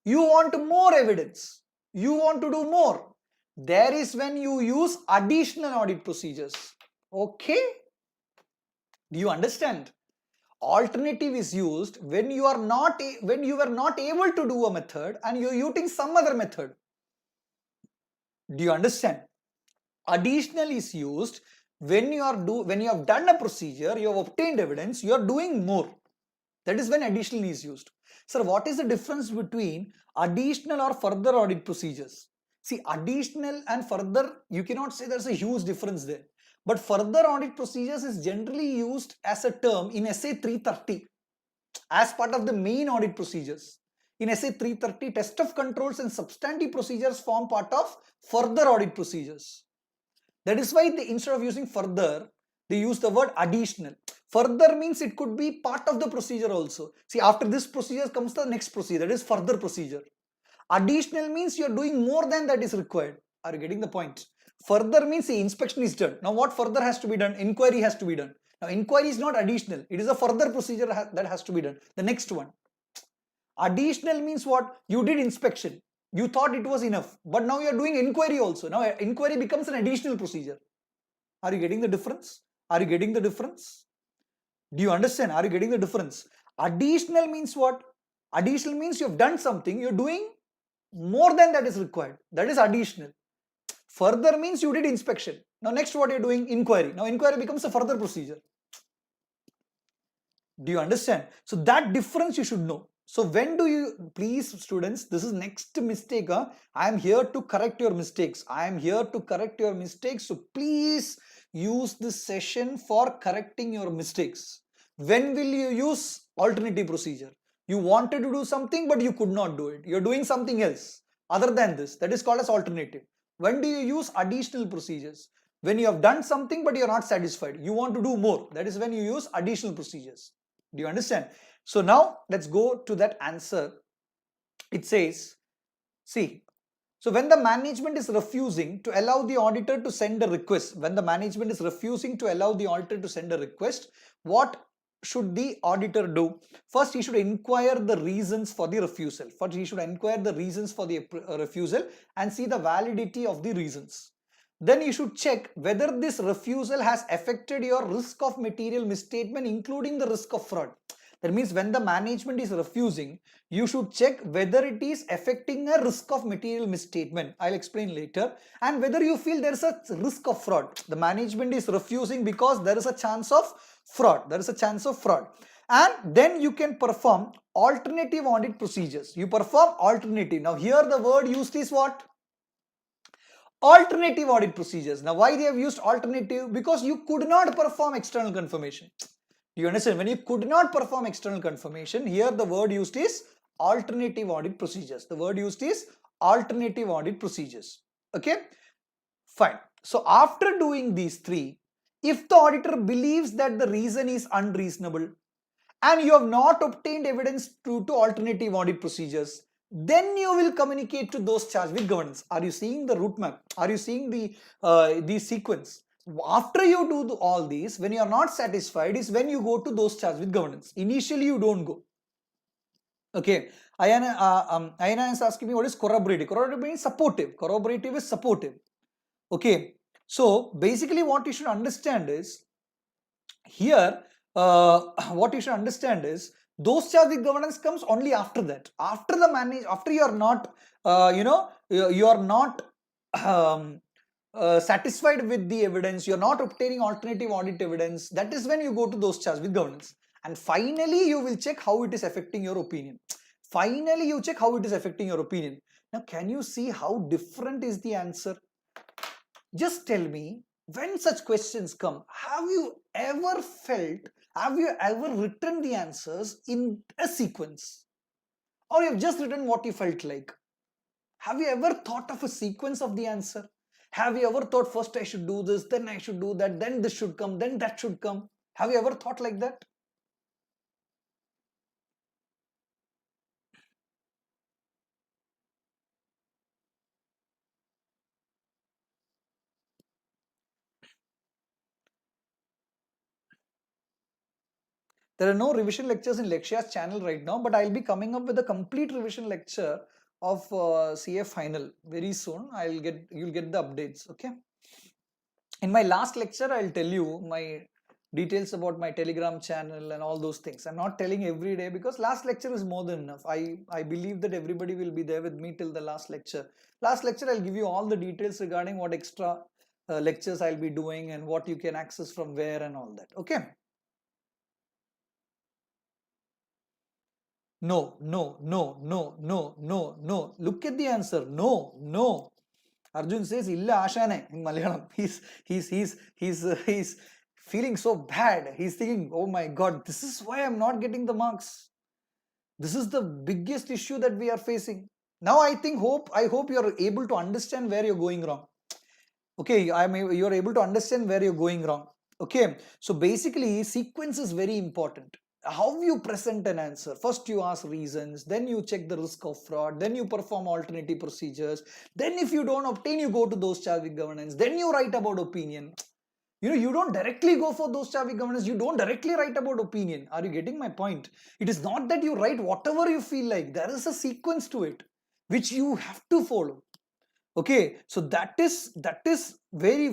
You want more evidence. You want to do more. There is when you use additional audit procedures. Okay? Do you understand? Alternative is used when you were not able to do a method and you are using some other method. Do you understand? Additional is used when you have done a procedure, you have obtained evidence, you are doing more. That is when additional is used. Sir, what is the difference between additional or further audit procedures? See, additional and further, you cannot say there's a huge difference there. But further audit procedures is generally used as a term in SA 330 as part of the main audit procedures. In SA 330, test of controls and substantive procedures form part of further audit procedures. That is why instead of using further, they use the word additional. Further means it could be part of the procedure also. See, after this procedure comes the next procedure, that is further procedure. Additional means you are doing more than that is required. Are you getting the point? Further means the inspection is done. Now what further has to be done? Inquiry has to be done. Now inquiry is not additional. It is a further procedure that has to be done. The next one. Additional means what? You did inspection. You thought it was enough. But now you are doing inquiry also. Now inquiry becomes an additional procedure. Are you getting the difference? Are you getting the difference? Do you understand? Are you getting the difference? Additional means what? Additional means you have done something. You are doing more than that is required. That is additional. Further means you did inspection. Now next what you are doing? Inquiry. Now inquiry becomes a further procedure. Do you understand? So that difference you should know. So when do you, please students, this is next mistake. I am here to correct your mistakes. I am here to correct your mistakes. So please use this session for correcting your mistakes. When will you use alternative procedure? You wanted to do something but you could not do it. You are doing something else other than this. That is called as alternative. When do you use additional procedures? When you have done something but you are not satisfied. You want to do more. That is when you use additional procedures. Do you understand? So now let's go to that answer. It says, see, so when the management is refusing to allow the auditor to send a request, when the management is refusing to allow the auditor to send a request, what should the auditor do? First, he should inquire the reasons for the refusal. First, he should inquire the reasons for the refusal and see the validity of the reasons. Then you should check whether this refusal has affected your risk of material misstatement, including the risk of fraud. That means when the management is refusing, you should check whether it is affecting a risk of material misstatement. I'll explain later. And whether you feel there is a risk of fraud. The management is refusing because there is a chance of fraud. There is a chance of fraud. And then you can perform alternative audit procedures. You perform alternative. Now here the word used is what? Alternative audit procedures. Now why they have used alternative? Because you could not perform external confirmation. You understand? When you could not perform external confirmation, here the word used is alternative audit procedures. The word used is alternative audit procedures. Okay, fine. So after doing these three, if the auditor believes that the reason is unreasonable and you have not obtained evidence due to alternative audit procedures, then you will communicate to those charged with governance. Are you seeing the route map? Are you seeing the sequence? After you do all these, when you are not satisfied is when you go to those charged with governance. Initially you don't go. Okay, Ayana is asking me what is corroborative. Corroborative means supportive. Corroborative is supportive. Okay, so basically what you should understand is here what you should understand is those charged with governance comes only after that. After the after you are not you are not satisfied with the evidence, you're not obtaining alternative audit evidence, that is when you go to those charged with governance. And finally, you will check how it is affecting your opinion. Finally, you check how it is affecting your opinion. Now, can you see how different is the answer? Just tell me, when such questions come, have you ever written the answers in a sequence? Or you've just written what you felt like? Have you ever thought of a sequence of the answer? Have you ever thought first I should do this, then I should do that, then this should come, then that should come? Have you ever thought like that? There are no revision lectures in Lakshaya's channel right now, but I'll be coming up with a complete revision lecture of CA final very soon. You'll get the updates. Okay. In my last lecture, I'll tell you my details about my Telegram channel and all those things. I'm not telling every day because last lecture is more than enough. I believe that everybody will be there with me till the last lecture. Last lecture, I'll give you all the details regarding what extra lectures I'll be doing and what you can access from where and all that. Okay. No, no, no, no, no, no, no. Look at the answer. No, no. Arjun says, "Illa ashane" in Malayalam. He's feeling so bad. He's thinking, "Oh my God, this is why I'm not getting the marks. This is the biggest issue that we are facing." Now I hope you are able to understand where you're going wrong. Okay, you're able to understand where you're going wrong. Okay, so basically sequence is very important. How you present an answer. First you ask reasons, then you check the risk of fraud, then you perform alternative procedures, then if you don't obtain, you go to those charged with governance, then you write about opinion. You don't directly go for those charged with governance, you don't directly write about opinion. Are you getting my point? It is not that you write whatever you feel like. There is a sequence to it which you have to follow. Okay, so that is very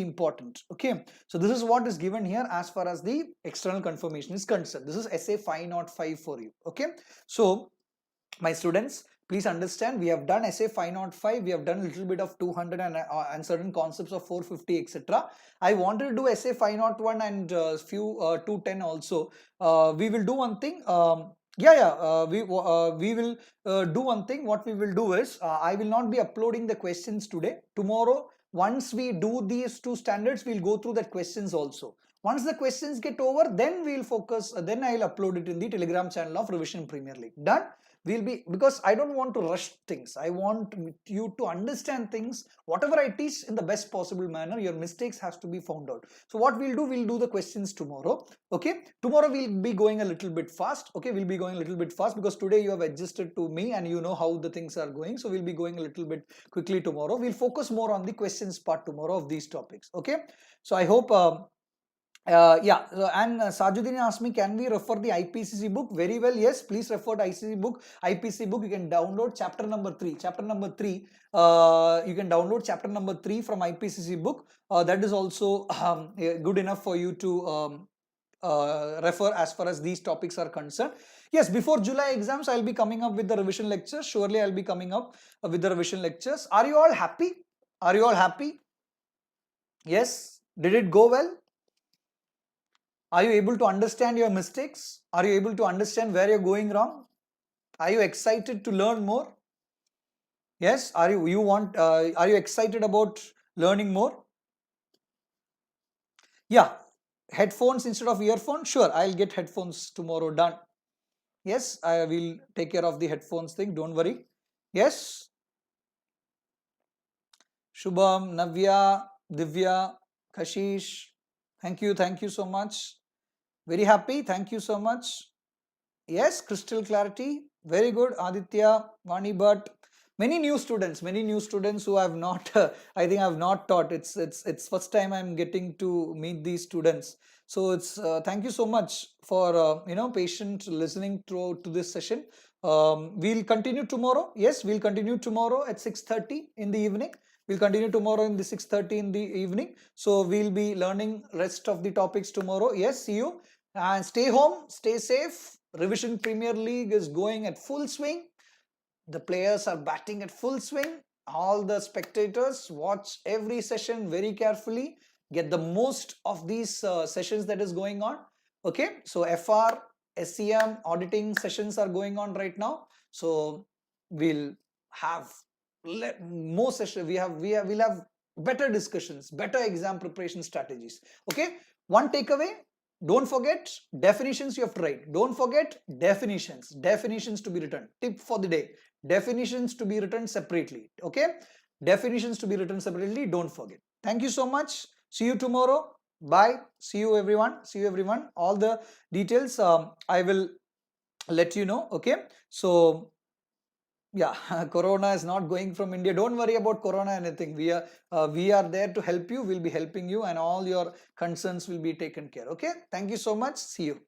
important. Okay, so this is what is given here as far as the external confirmation is concerned. This is essay 505 for you. Okay, so my students, please understand, we have done essay 505, we have done a little bit of 200 and certain concepts of 450, etc. I wanted to do essay 501 and few 210 also. We will do one thing. We will do one thing. What we will do is I will not be uploading the questions today. Tomorrow, once we do these two standards, we'll go through that questions also. Once the questions get over, then we'll focus, then I'll upload it in the Telegram channel of Revision Premier League. Done? Because I don't want to rush things. I want you to understand things. Whatever I teach in the best possible manner, your mistakes has to be found out. So what we'll do the questions tomorrow. Okay, tomorrow we'll be going a little bit fast. Okay, we'll be going a little bit fast because today you have adjusted to me and you know how the things are going. So we'll be going a little bit quickly tomorrow. We'll focus more on the questions part tomorrow of these topics. Okay, so I hope Yeah, and Sajuddin asked me, can we refer the IPCC book? Very well, yes, please refer to ICC book. IPC book, you can download chapter number 3. Chapter number 3, you can download chapter number 3 from IPCC book. That is also good enough for you to refer as far as these topics are concerned. Yes, before July exams, I'll be coming up with the revision lectures. Surely I'll be coming up with the revision lectures. Are you all happy? Are you all happy? Yes? Did it go well? Are you able to understand your mistakes? Are you able to understand where you're going wrong? Are you excited to learn more? Yes. Are you excited about learning more? Yeah. Headphones instead of earphones? Sure, I'll get headphones tomorrow done. Yes, I will take care of the headphones thing. Don't worry. Yes. Shubham, Navya, Divya, Kashish. Thank you. Thank you so much. Very happy. Thank you so much. Yes, crystal clarity. Very good. Aditya, Vani Bhatt. Many new students who have not, I think I have not taught. It's first time I'm getting to meet these students. So it's thank you so much for patient listening to this session. We'll continue tomorrow. Yes, we'll continue tomorrow at 6:30 in the evening. We'll continue tomorrow in the 6:30 in the evening. So we'll be learning rest of the topics tomorrow. Yes, see you. And stay home, stay safe. Revision Premier League is going at full swing. The players are batting at full swing. All the spectators watch every session very carefully. Get the most of these sessions that is going on. Okay, so FR, SEM, auditing sessions are going on right now. So we'll have more sessions. We'll have better discussions, better exam preparation strategies. Okay, one takeaway: don't forget definitions you have to write. Don't forget definitions. Definitions to be written. Tip for the day: definitions to be written separately. Okay, definitions to be written separately. Don't forget. Thank you so much. See you tomorrow. Bye. See you everyone. See you everyone. All the details I will let you know. Okay, so yeah, corona is not going from India. Don't worry about corona anything. We are there to help you. We'll be helping you, and all your concerns will be taken care. Okay, thank you so much. See you.